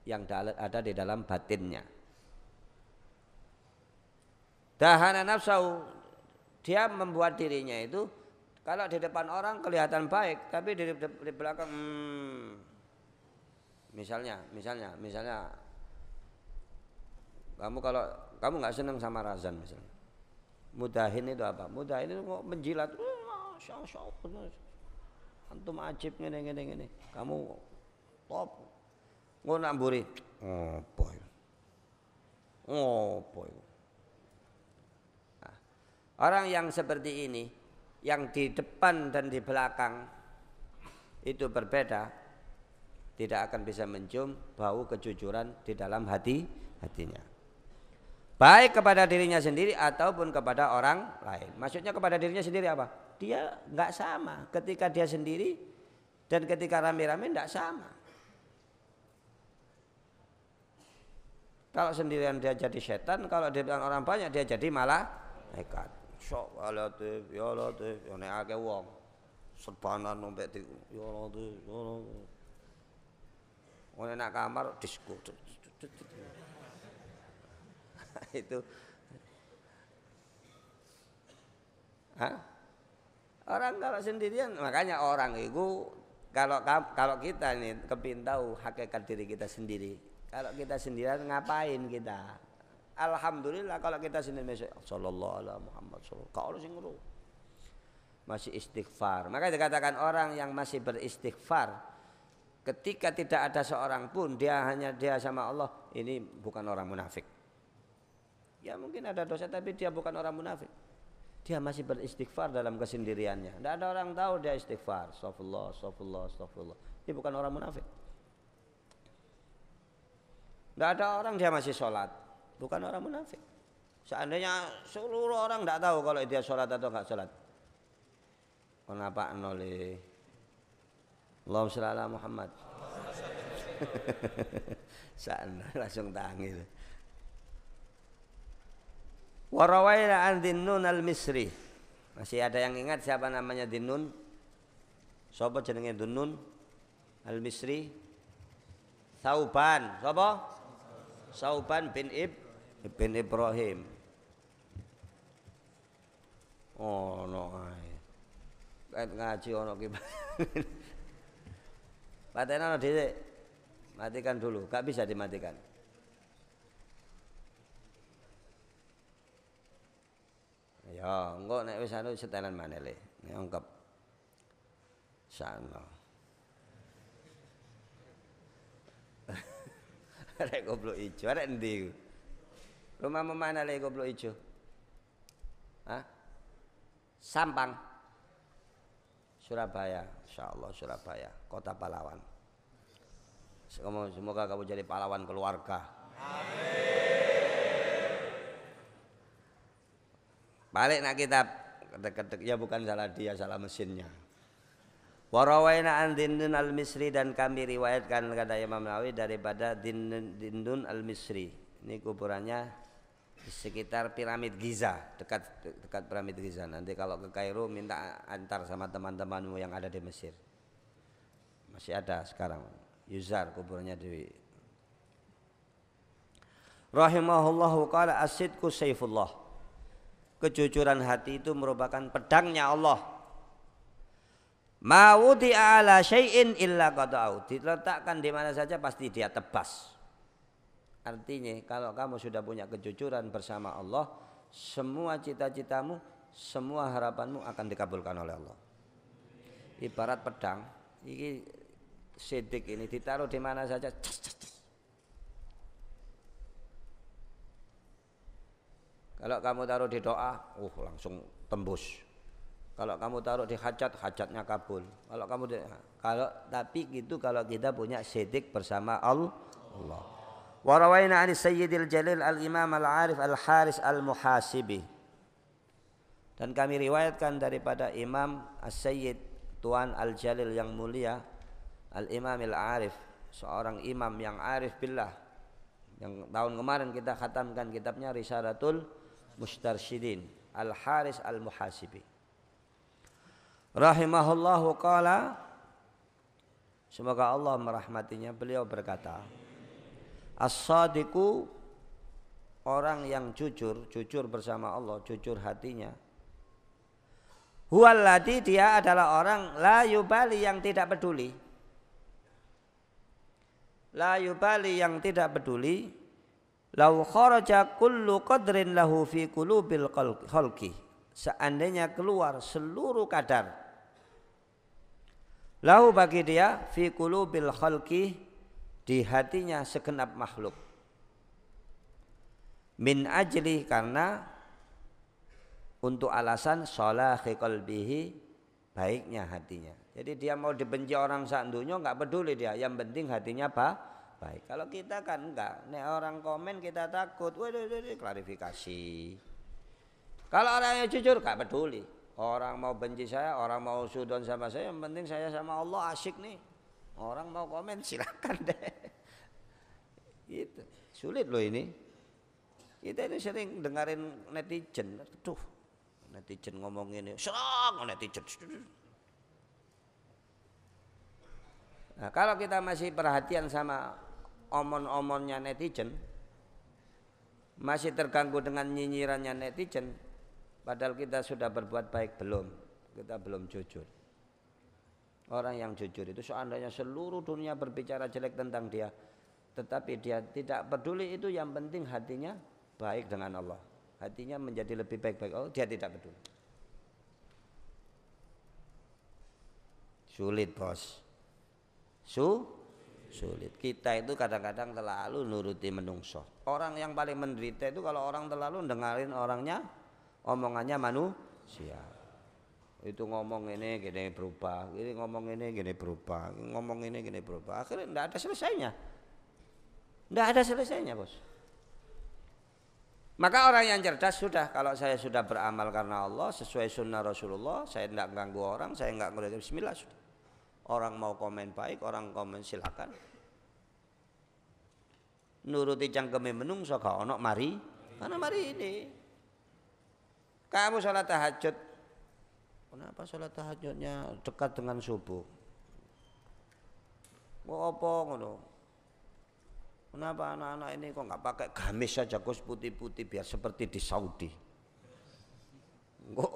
yang ada di dalam batinnya. Dahana nafsahu, dia membuat dirinya itu kalau di depan orang kelihatan baik, tapi di belakang Misalnya, kalau kamu nggak senang sama Razan misalnya, mudahin itu apa? Mudahin itu mau menjilat, antum ajib gini, kamu top, ngonamburi, boy. Nah, orang yang seperti ini, yang di depan dan di belakang itu berbeda, tidak akan bisa mencium bau kejujuran di dalam hatinya. Baik kepada dirinya sendiri ataupun kepada orang lain. Maksudnya kepada dirinya sendiri apa? Dia nggak sama. Ketika dia sendiri dan ketika rame-rame nggak sama. Kalau sendirian dia jadi setan, kalau dengan orang banyak dia jadi malaikat. Sok Latif, ya Latif, ya nek akeh wong. Serbanan nombek ya Latif, ya Latif. Wong nak kamar disko. Itu orang kalau sendirian, makanya orang itu kalau kita nih kepin tahu hakikat diri kita sendiri. Kalau kita sendirian ngapain kita? Alhamdulillah kalau kita sendiri sallallahu alaihi Muhammad sallallahu kalau sing masih istighfar. Maka dikatakan orang yang masih beristighfar ketika tidak ada seorang pun dia sama Allah, ini bukan orang munafik. Ya mungkin ada dosa tapi dia bukan orang munafik. Dia masih beristighfar dalam kesendiriannya. Tidak ada orang tahu dia istighfar. Astagfirullah, astagfirullah, astagfirullah. Dia bukan orang munafik. Tidak ada orang dia masih sholat. Bukan orang munafik. Seandainya seluruh orang tidak tahu kalau dia sholat atau enggak sholat. Kenapa nolih? Allahumma sholli ala Muhammad. Sana langsung tangil. Warawaina an Dinnun al-Misri. Masih ada yang ingat siapa namanya Dinnun? Siapa jenenge Dinnun al-Misri? Sauban. Siapa? Sauban bin Ibrahim. Oh no ae. Kan ngaji ono ki. Patena dhisik. Matikan dulu, gak bisa dimatikan. Ya, engko nek wis anu setelan maneh le. Nek ongkep. Sana. Arek goblok ijo, arek endi? Rumah mana le goblok ijo? Hah? Sampang. Surabaya, insyaallah Surabaya, kota pahlawan. Semoga kamu jadi pahlawan keluarga. Amin. Balik nak kitab ketek-ketek ya bukan salah dia, salah mesinnya. Warawaina an Dinnun al-Misri dan kami riwayatkan kata Imam Nawawi daripada Dinnun al-Misri. Ini kuburannya di sekitar piramid Giza, dekat piramid Giza. Nanti kalau ke Kairo minta antar sama teman-temanmu yang ada di Mesir. Masih ada sekarang. Yuzar kuburannya di rahimahullahu qala as-sidqu sayfullah. Kejujuran hati itu merupakan pedangnya Allah. Ma wudi'a ala syai'in illa qata'u. Diletakkan di mana saja pasti dia tebas. Artinya kalau kamu sudah punya kejujuran bersama Allah, semua cita-citamu, semua harapanmu akan dikabulkan oleh Allah. Ibarat pedang, ini sidik ini ditaruh di mana saja. Kalau kamu taruh di doa, langsung tembus. Kalau kamu taruh di hajat, hajatnya kabul. Tapi gitu kalau kita punya sidik bersama Allah. Wa rawaina an Sayyidil Jalil al-Imam al-Arif al-Haris al-Muhasibi. Dan kami riwayatkan daripada Imam As-Sayyid Tuan Al-Jalil yang mulia, Al-Imam al-Arif, seorang imam yang arif billah. Yang tahun kemarin kita khatamkan kitabnya Risalatul Mustarsyidin, Al-Haris Al-Muhasibi. Rahimahullahu qala, semoga Allah merahmatinya, beliau berkata, as-sadiqu, orang yang jujur bersama Allah, jujur hatinya. Huwallazi, dia adalah orang la yubali, yang tidak peduli. La yubali, yang tidak peduli. Lau kharaja kullu qadrin lahu fi qulubil khalqi, seandainya keluar seluruh kadar lahu bagi dia fi qulubil khalqi, di hatinya segenap makhluk, min ajli, karena untuk alasan sholahi qalbihi, baiknya hatinya. Jadi dia mau dibenci orang sak dunya enggak peduli dia, yang penting hatinya baik. Kalau kita kan enggak, nek orang komen kita takut, waduh klarifikasi. Kalau orang yang jujur enggak peduli. Orang mau benci saya, orang mau sudon sama saya, yang penting saya sama Allah asik nih. Orang mau komen silakan deh. Gitu. Sulit loh ini. Kita ini sering dengerin netizen. Aduh, netizen ngomong ini, serang netizen. Nah, kalau kita masih perhatian sama omon-omonnya netizen, masih terganggu dengan nyinyirannya netizen, padahal kita sudah berbuat baik belum, kita belum jujur. Orang yang jujur itu seandainya seluruh dunia berbicara jelek tentang dia, tetapi dia tidak peduli itu, yang penting hatinya baik dengan Allah, hatinya menjadi lebih baik-baik Allah, dia tidak peduli. Sulit bos, sulit. Kita itu kadang-kadang terlalu nuruti menungso. Orang yang paling menderita itu kalau orang terlalu dengarin orangnya, omongannya manusia. Itu ngomong ini gini berubah, ini ngomong ini gini berubah, ngomong ini gini berubah. Akhirnya tidak ada selesainya. Tidak ada selesainya bos. Maka orang yang cerdas sudah, kalau saya sudah beramal karena Allah sesuai sunnah Rasulullah, saya tidak ganggu orang, saya nggak ngelihat, bismillah sudah. Orang mau komen baik, orang komen silakan. Nuruti cangkeme menungso gak ono mari, karena mari ini. Kamu sholat tahajud, kenapa sholat tahajudnya dekat dengan subuh? Mau apa ngono? Kenapa anak-anak ini kok nggak pakai gamis saja, kos putih-putih biar seperti di Saudi? Kok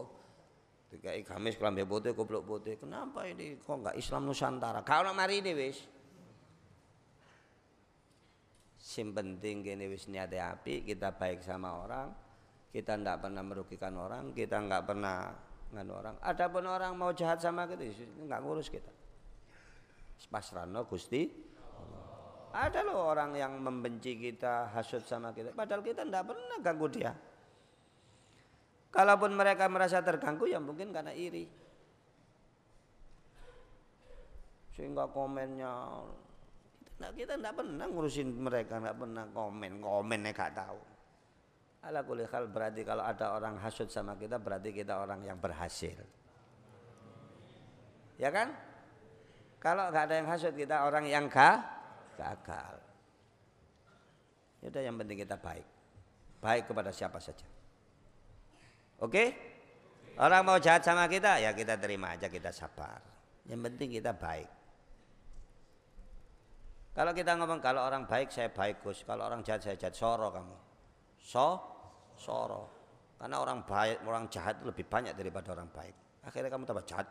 dikai gamis kelambi putih, kupluk putih? Kenapa ini kok nggak Islam Nusantara? Kalau mari ini wis. Sim penting gini wis niate api, kita baik sama orang, kita tidak pernah merugikan orang, kita nggak pernah nganu orang. Adapun orang mau jahat sama kita, nggak ngurus kita. Pasrahno Gusti. Ada loh orang yang membenci kita, hasut sama kita, padahal kita tidak pernah ganggu dia. Kalaupun mereka merasa terganggu, ya mungkin karena iri. Sehingga komennya, kita tidak pernah ngurusin mereka, tidak pernah komennya gak tahu. Ala kulli hal, berarti kalau ada orang hasut sama kita, berarti kita orang yang berhasil. Ya kan? Kalau gak ada yang hasut, kita orang yang gagal. Ya udah, yang penting kita baik. Baik kepada siapa saja. Oke? Orang mau jahat sama kita, ya kita terima aja, kita sabar. Yang penting kita baik. Kalau kita ngomong, kalau orang baik saya baik Gus, kalau orang jahat saya jahat, soro kamu. Soro. Karena orang baik, orang jahat lebih banyak daripada orang baik. Akhirnya kamu tambah jahat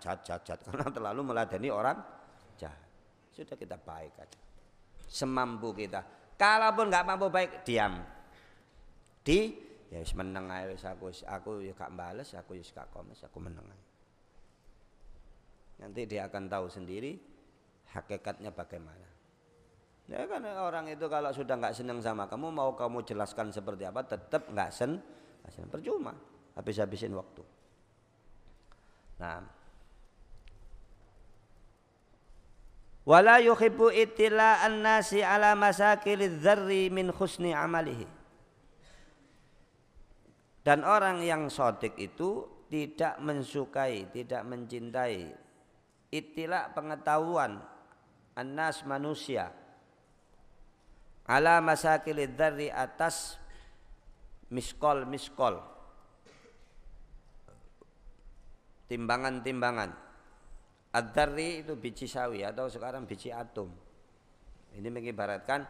karena terlalu meladeni orang jahat. Sudah, kita baik aja. Semampu kita. Kalaupun nggak mampu baik, diam. Ya wis meneng ae wis, aku ya gak bales, aku ya gak komen, aku meneng ae. Nanti dia akan tahu sendiri hakikatnya bagaimana. Ya kan orang itu kalau sudah nggak senang sama kamu, mau kamu jelaskan seperti apa, tetap nggak senang, percuma, habis-habisin waktu. Nah, wala yuhibbu ittila'an nasi ala masakilidz dzarri min husni amalihi. Dan orang yang shadiq itu tidak mensukai, tidak mencintai ittila' pengetahuan annas manusia ala masakilidz dzarri atas miskol timbangan-timbangan. Ad-dzarri itu biji sawi atau sekarang biji atom. Ini mengibaratkan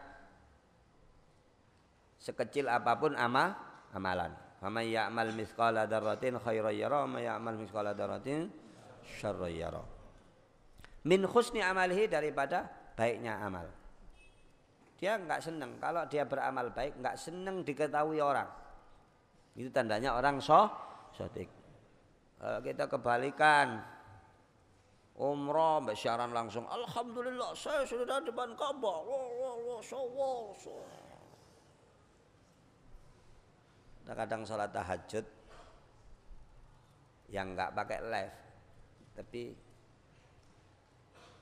sekecil apapun amalan. Faman ya'mal mithqala dzarratin khairan yara, wa ya'mal mithqala dzarratin syarran yara. Min husni amalihi, daripada baiknya amal. Dia enggak senang kalau dia beramal baik, enggak senang diketahui orang. Itu tandanya orang shadiq. Kita kebalikan, umrah besyaran langsung, alhamdulillah saya sudah di depan Ka'bah. Kadang sholat tahajud yang nggak pakai live, tapi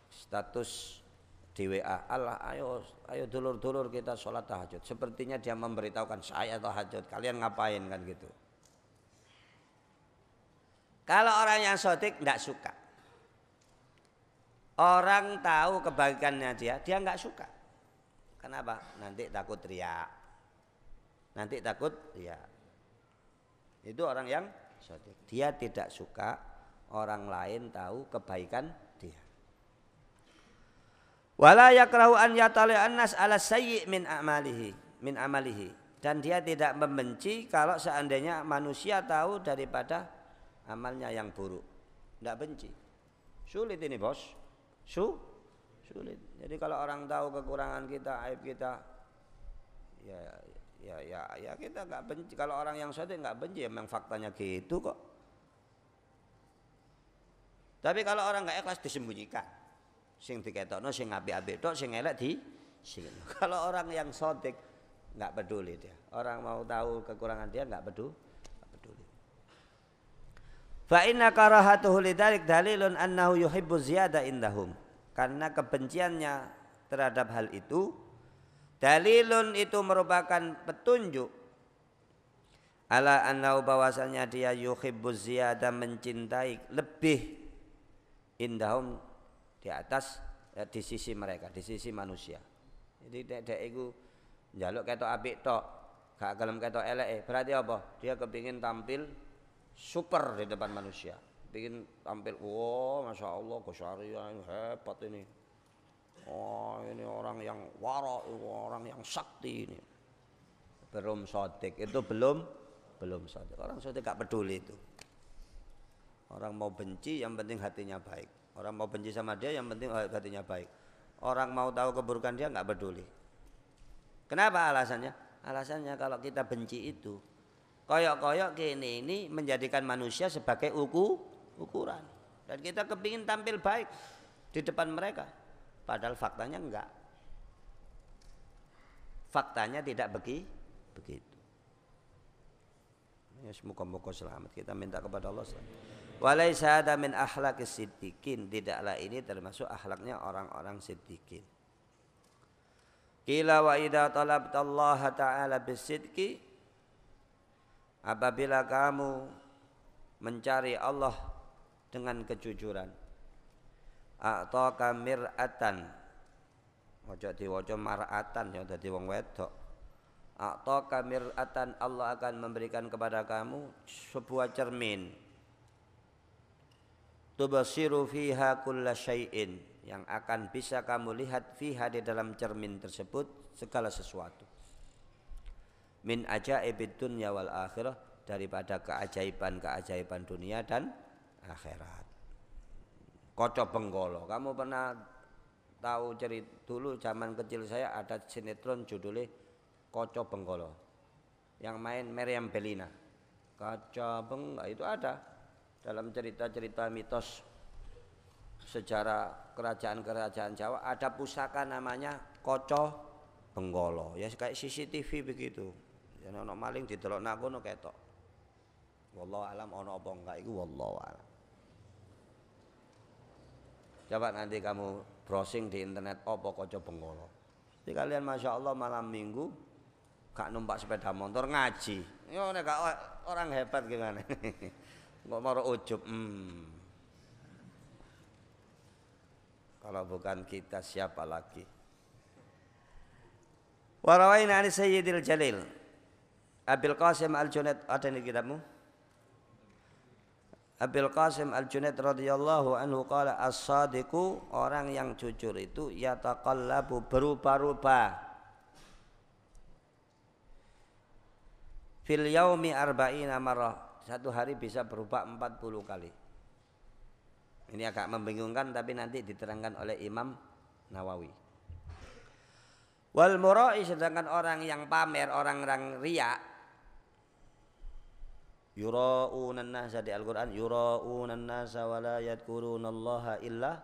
status di WA, Allah ayo dulur-dulur kita sholat tahajud. Sepertinya dia memberitahukan saya tahajud, kalian ngapain kan gitu. Kalau orang yang shadiq nggak suka. Orang tahu kebaikannya dia nggak suka. Kenapa? Nanti takut riak. nanti takut ya. Itu orang yang shadiq. Dia tidak suka orang lain tahu kebaikan dia. Wala yakrahu an yatali'an nas ala sayyi' min amalihi. Dan dia tidak membenci kalau seandainya manusia tahu daripada amalnya yang buruk. Tidak benci. Sulit ini bos. Sulit. Jadi kalau orang tahu kekurangan kita, aib kita, ya kita nggak benci. Kalau orang yang shadiq nggak benci, memang faktanya gitu kok. Tapi kalau orang nggak ikhlas disembunyikan. Sing diketokno sing apik-apik tok, sing elek di sing. Kalau orang yang shadiq nggak peduli dia. Orang mau tahu kekurangan dia nggak peduli. Fa inna karahatuhu lidzalik dalilun annahu yuhibbu ziyada indahum. Karena kebenciannya terhadap hal itu, dalilun itu merupakan petunjuk ala annahu bahwasanya dia yuhibbu ziyada mencintai lebih indahum di atas di sisi mereka, di sisi manusia. Jadi dek iku njaluk ketok apik tok, gak gelem ketok elek. Berarti apa? Dia kepingin tampil super di depan manusia. Pingin tampil, masya Allah, Qasyariah hebat ini. Oh, ini orang yang wara, orang yang sakti ini. Belum shadiq, itu belum shadiq. Orang shadiq gak peduli itu. Orang mau benci, yang penting hatinya baik. Orang mau benci sama dia, yang penting hatinya baik. Orang mau tahu keburukan dia nggak peduli. Kenapa alasannya? Alasannya kalau kita benci itu, koyok-koyok ini menjadikan manusia sebagai ukuran. Dan kita kepingin tampil baik di depan mereka. Padahal faktanya enggak. Faktanya tidak begitu. Ya, semoga-moga selamat. Kita minta kepada Allah selamat. Walaisa hada min akhlaqis siddiqin, tidaklah ini termasuk akhlaknya orang-orang siddiqin. Qila wa idza talabtallaha ta'ala bisidqi, apabila kamu mencari Allah dengan kejujuran, a'taka mir'atan, ojo diwaca mar'atan ya dadi wong wedok. A'taka mir'atan, Allah akan memberikan kepada kamu sebuah cermin. Tubasiru fiha kulla syai'in, yang akan bisa kamu lihat fiha di dalam cermin tersebut segala sesuatu. Min ajaibid dunya wal akhirah, daripada keajaiban-keajaiban dunia dan akhirat. Kaca Benggala. Kamu pernah tahu cerita dulu zaman kecil saya ada sinetron judulnya Kaca Benggala. Yang main Meriam Bellina. Kaca Benggala itu ada. Dalam cerita-cerita mitos sejarah kerajaan-kerajaan Jawa ada pusaka namanya Kaca Benggala. Ya kayak CCTV begitu. Ya ono maling didelokna kono ketok. Wallahu alam ono apa enggak iku wallahu alam. Coba nanti kamu browsing di internet apa Kaca Benggala. Jadi kalian masya Allah malam minggu gak numpak sepeda motor ngaji. Yo nek orang hebat gimana? Nggak mau ujub. Kalau bukan kita siapa lagi? Warawaina an Sayyidil Jalil Abil Qasim Al-Junaid, ada di kitabmu? Abil Qasim Al-Junaid radhiyallahu anhu qala as-sadiqu, orang yang jujur itu yataqallabu, berubah-ubah, fil yaumi arba'ina marrah, satu hari bisa berubah 40 kali. Ini agak membingungkan tapi nanti diterangkan oleh Imam Nawawi. Wal mura'i, sedangkan orang yang pamer, orang-orang riya, yura'unan nasa, di Al-Quran yura'unan nasa wa la yadkurunallaha illa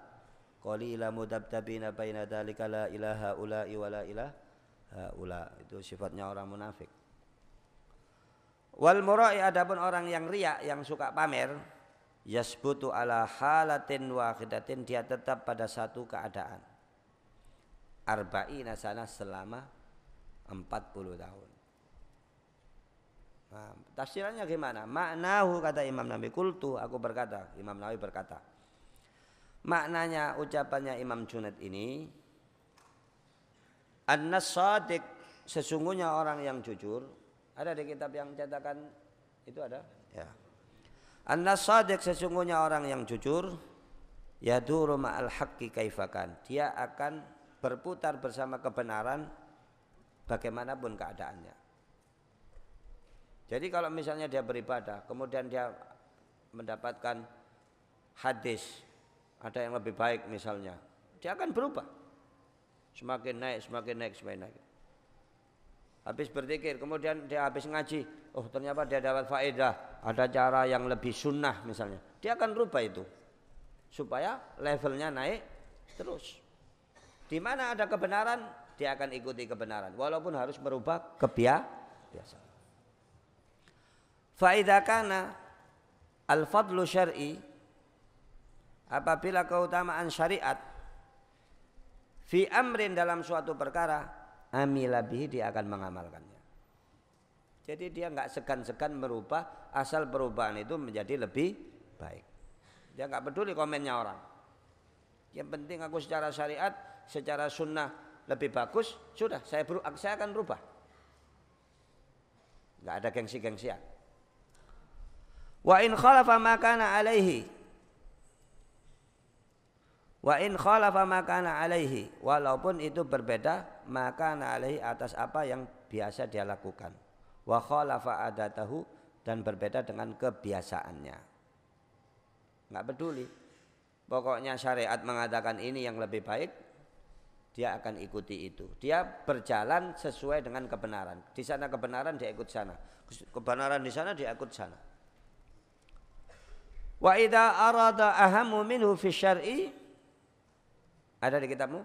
qalila mudabdabina baina dzalika la ilaha ula'i wa la ilaha ula. Itu sifatnya orang munafik. Wal mura'i, adapun orang yang riya, yang suka pamer, yasbutu ala halatin wahidatin, dia tetap pada satu keadaan. Arba'ina sana, selama 40 tahun. Nah, tafsirannya gimana? Maknahu, kata Imam Nawawi, qultu, aku berkata, Imam Nawawi berkata, maknanya ucapannya Imam Junaid ini, annas shadiq, sesungguhnya orang yang jujur, Ada di kitab yang cetakan itu ada? Ya. An-Shadiq sesungguhnya orang yang jujur yaduru ma'al haqqi kaifakan. Dia akan berputar bersama kebenaran bagaimanapun keadaannya. Jadi kalau misalnya dia beribadah, kemudian dia mendapatkan hadis, ada yang lebih baik misalnya, dia akan berubah. Semakin naik, semakin naik, semakin naik. Habis berzikir, kemudian dia habis ngaji, oh ternyata dia dapat faedah, ada cara yang lebih sunnah misalnya. Dia akan rubah itu, supaya levelnya naik terus. Di mana ada kebenaran, dia akan ikuti kebenaran, walaupun harus merubah kebiasaan. Fa idza kana al-fadlu syar'i, apabila keutamaan syariat fi amrin dalam suatu perkara, amila bihi, dia akan mengamalkannya. Jadi dia enggak segan-segan merubah, asal perubahan itu menjadi lebih baik. Dia enggak peduli komennya orang. Yang penting aku secara syariat, secara sunnah lebih bagus, sudah saya akan rubah. Enggak ada gengsi-gengsian. Wa in khalafa ma kana alaihi, wa in khalafa ma kana alaihi, walaupun itu berbeda maka alaihi, atas apa yang biasa dia lakukan, wa khalafa adatahu, dan berbeda dengan kebiasaannya. Enggak peduli, pokoknya syariat mengatakan ini yang lebih baik, dia akan ikuti itu. Dia berjalan sesuai dengan kebenaran. Di sana kebenaran, dia ikut sana. Kebenaran di sana, dia ikut sana. Wa idza arada ahammu minhu fi syar'i, ada di kitabmu?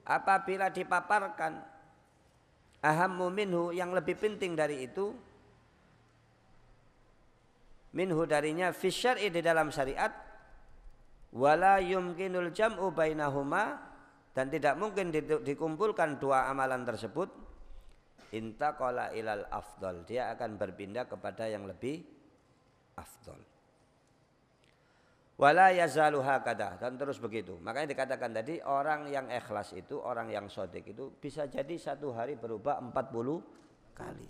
Apabila dipaparkan ahammu minhu, yang lebih penting dari itu, minhu darinya, fi syar'i di dalam syariat, wala yumkinul jam'u bainahuma, dan tidak mungkin dikumpulkan dua amalan tersebut, intaqala ilal afdal, dia akan berpindah kepada yang lebih afdal. Wala yazalu hakada, dan terus begitu. Makanya dikatakan tadi, orang yang ikhlas itu, orang yang shadiq itu bisa jadi satu hari berubah 40 kali.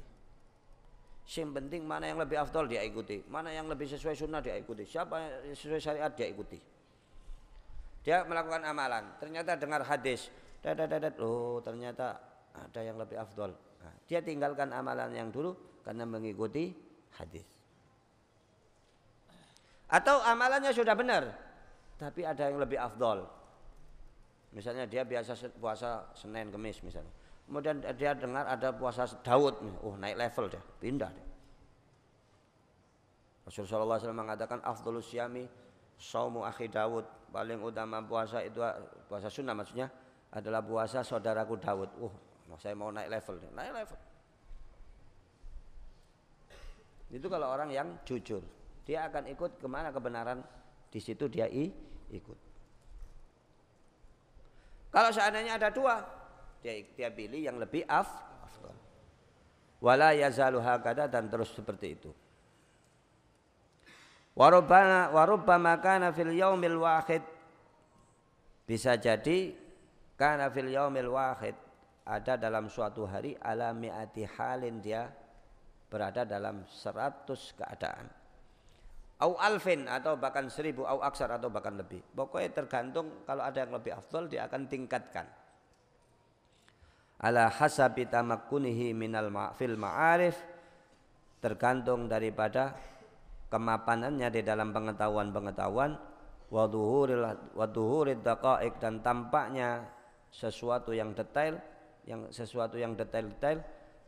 Yang penting mana yang lebih afdal dia ikuti, mana yang lebih sesuai sunnah dia ikuti, siapa yang sesuai syariat dia ikuti. Dia melakukan amalan, ternyata dengar hadis, oh ternyata ada yang lebih afdal. Nah, dia tinggalkan amalan yang dulu karena mengikuti hadis. Atau amalannya sudah benar, tapi ada yang lebih afdol. Misalnya dia biasa puasa Senin Kemis misalnya. Kemudian dia dengar ada puasa Daud, oh naik level deh, pindah deh. Rasulullah SAW mengatakan afdolus syami saumu akhi Daud, paling utama puasa itu, puasa sunnah maksudnya, adalah puasa saudaraku Daud. Saya mau naik level deh, naik level. Itu kalau orang yang jujur. Dia akan ikut kemana kebenaran, di situ dia ikut. Kalau seandainya ada dua, dia pilih yang lebih afdal. Wala yazalu hakada, dan terus seperti itu. Warubbama kana fil yaumil wahid, bisa jadi kana fil yaumil wahid, ada dalam suatu hari, ala mi'ati halin, dia berada dalam 100 keadaan. Au alfin, atau bahkan 1000, au aksar, atau bahkan lebih. Pokoknya tergantung, kalau ada yang lebih afdal dia akan tingkatkan. Ala hasabi tamakkunihi minal fil ma'arif, tergantung daripada kemapanannya di dalam pengetahuan-pengetahuan, wa dhuhurid daqaiq, dan tampaknya sesuatu yang detail, detail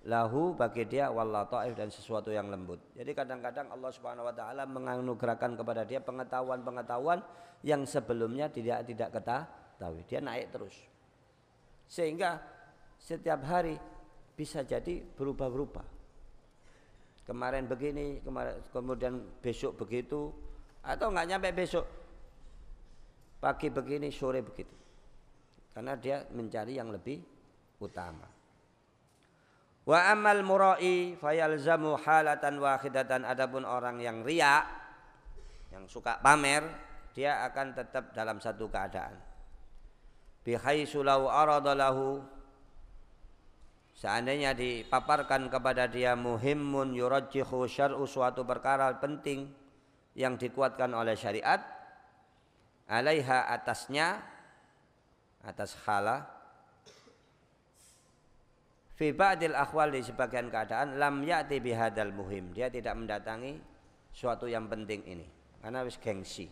lahu bagi dia, wallataif, dan sesuatu yang lembut. Jadi kadang-kadang Allah Subhanahu wa taala menganugerahkan kepada dia pengetahuan-pengetahuan yang sebelumnya tidak ketahui. Dia naik terus. Sehingga setiap hari bisa jadi berubah-ubah. Kemarin begini, kemudian besok begitu, atau enggak nyampe besok. Pagi begini, sore begitu. Karena dia mencari yang lebih utama. Wa amal murai fayalzamu halatan wahidatan, adapun orang yang riya, yang suka pamer, dia akan tetap dalam satu keadaan. Bihaitsu law arada lahu, Seandainya dipaparkan kepada dia muhimmun yurajjihu syar'u, suatu perkara penting yang dikuatkan oleh syariat, alaiha, atasnya, atas khala, fi ba'dil akhwal, di sebagian keadaan, lam ya'ti bihadal muhim, dia tidak mendatangi suatu yang penting ini karena wis gengsi.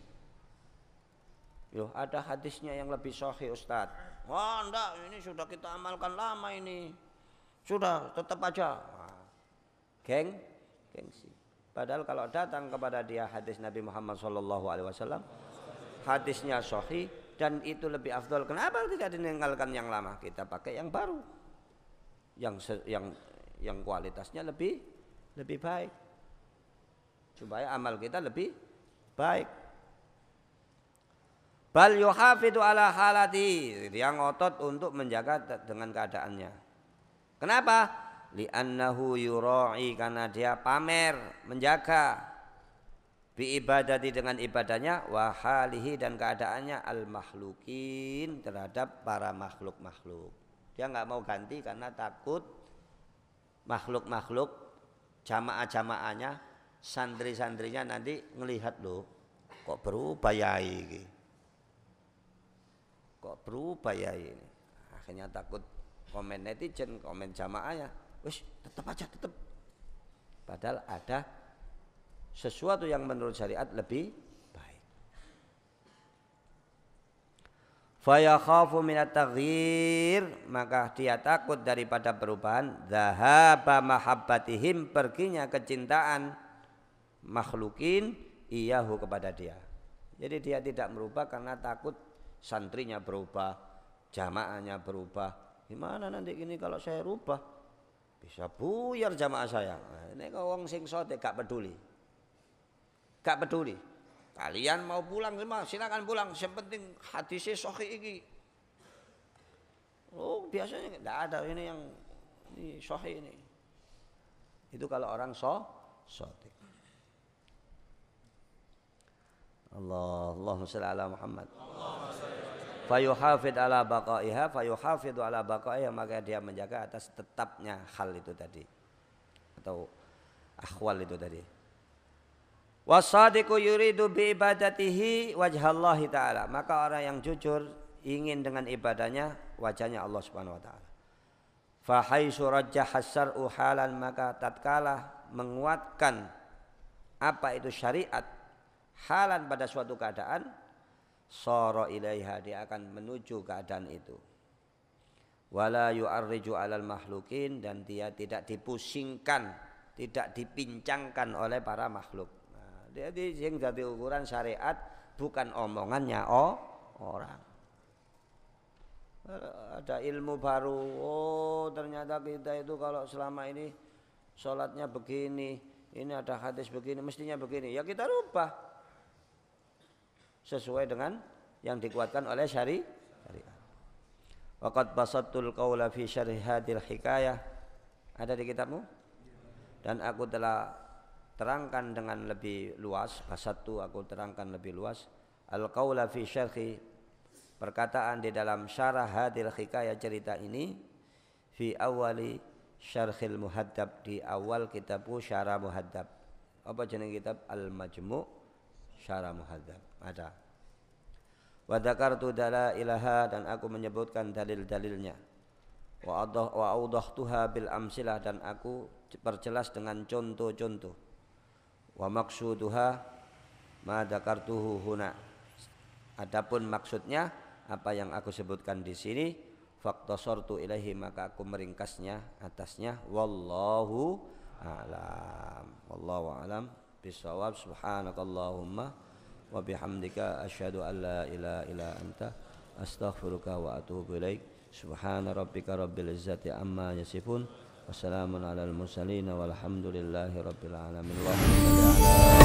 Loh, ada hadisnya yang lebih sahih Ustaz. Wah, enggak, ini sudah kita amalkan lama ini. Sudah, tetap aja. Gengsi. Padahal kalau datang kepada dia hadis Nabi Muhammad SAW, hadisnya sahih dan itu lebih afdal. Kenapa tidak ditinggalkan yang lama? Kita pakai yang baru, yang kualitasnya lebih baik, supaya amal kita lebih baik. Bal yuhafidu ala halati, dia ngotot untuk menjaga dengan keadaannya. Kenapa? Li'annahu yura'i, karena dia pamer, menjaga, bi ibadati, dengan ibadahnya, wa halihi, dan keadaannya, al makhlukin, terhadap para makhluk-makhluk. Dia nggak mau ganti karena takut makhluk-makhluk, jamaah-jamaahnya, santri-santrinya nanti ngelihat, loh kok berubah ya ini, kok berubah ya ini. Akhirnya takut komen netizen, komen jamaahnya, wis tetap aja, tetap. Padahal ada sesuatu yang menurut syariat lebih baik. Fa yakhafu minat taghyir, maka dia takut daripada perubahan. Dhahaba mahabbatihim, perginya kecintaan makhlukin iyahu, kepada dia. Jadi dia tidak merubah karena takut santrinya berubah, jamaahnya berubah. Gimana nanti gini kalau saya rubah, bisa buyar jamaah saya. Nah, ini kalau wong sing sote gak peduli. Kalian mau pulang silakan pulang, yang penting hadisnya sahih iki. Oh, biasanya enggak ada ini yang ini sahih ini. Itu kalau orang sote. Allahumma shalli ala Muhammad. Fayuhafid ala baqaiha, maka dia menjaga atas tetapnya hal itu tadi, atau akhwal itu tadi. Wasadiqu yuridu bi ibadatihi wajhallahi ta'ala, maka orang yang jujur ingin dengan ibadahnya wajahnya Allah Subhanahu wa taala. Fa haitsu rajjaha syar'u halan, maka tatkala menguatkan apa itu syariat halan pada suatu keadaan, sara ilaiha, dia akan menuju keadaan itu. Wala yu'arriju 'alal makhlukin, dan dia tidak dipusingkan, tidak dipincangkan oleh para makhluk. Nah, jadi yang jadi ukuran syariat bukan omongannya orang. Ada ilmu baru, oh ternyata kita itu kalau selama ini sholatnya begini, ini ada hadis begini, mestinya begini, ya kita rubah sesuai dengan yang dikuatkan oleh syariat. Waqad basattul qaula fi syarh hadil hikayah, ada di kitabmu? Dan aku telah terangkan dengan lebih luas, aku terangkan lebih luas al qaula fi syarhi, perkataan di dalam syarah hadil hikayah, cerita ini, fi awali syarhil muhaddab, di awal kitabku syarah muhaddab. Apa jeneng kitab? Al Majmu' Syarah Muhaddab. Ada. Wa dzakartu dalailaha, dan aku menyebutkan dalil-dalilnya. Wa awdahtuha bil amsilah, dan aku perjelas dengan contoh-contoh. Wa maqsuduha ma dzakartuhu huna, adapun maksudnya apa yang aku sebutkan di sini, faqtasortu ilaihi, maka aku meringkasnya atasnya. Wallahu a'lam bisawab. Subhanakallahumma wa bihamdika asyhadu an la ilaha illa anta astaghfiruka wa atubu ilaik. Subhana rabbika rabbil izzati amma yasifun, wassalamun alal mursalin walhamdulillahi rabbil alamin.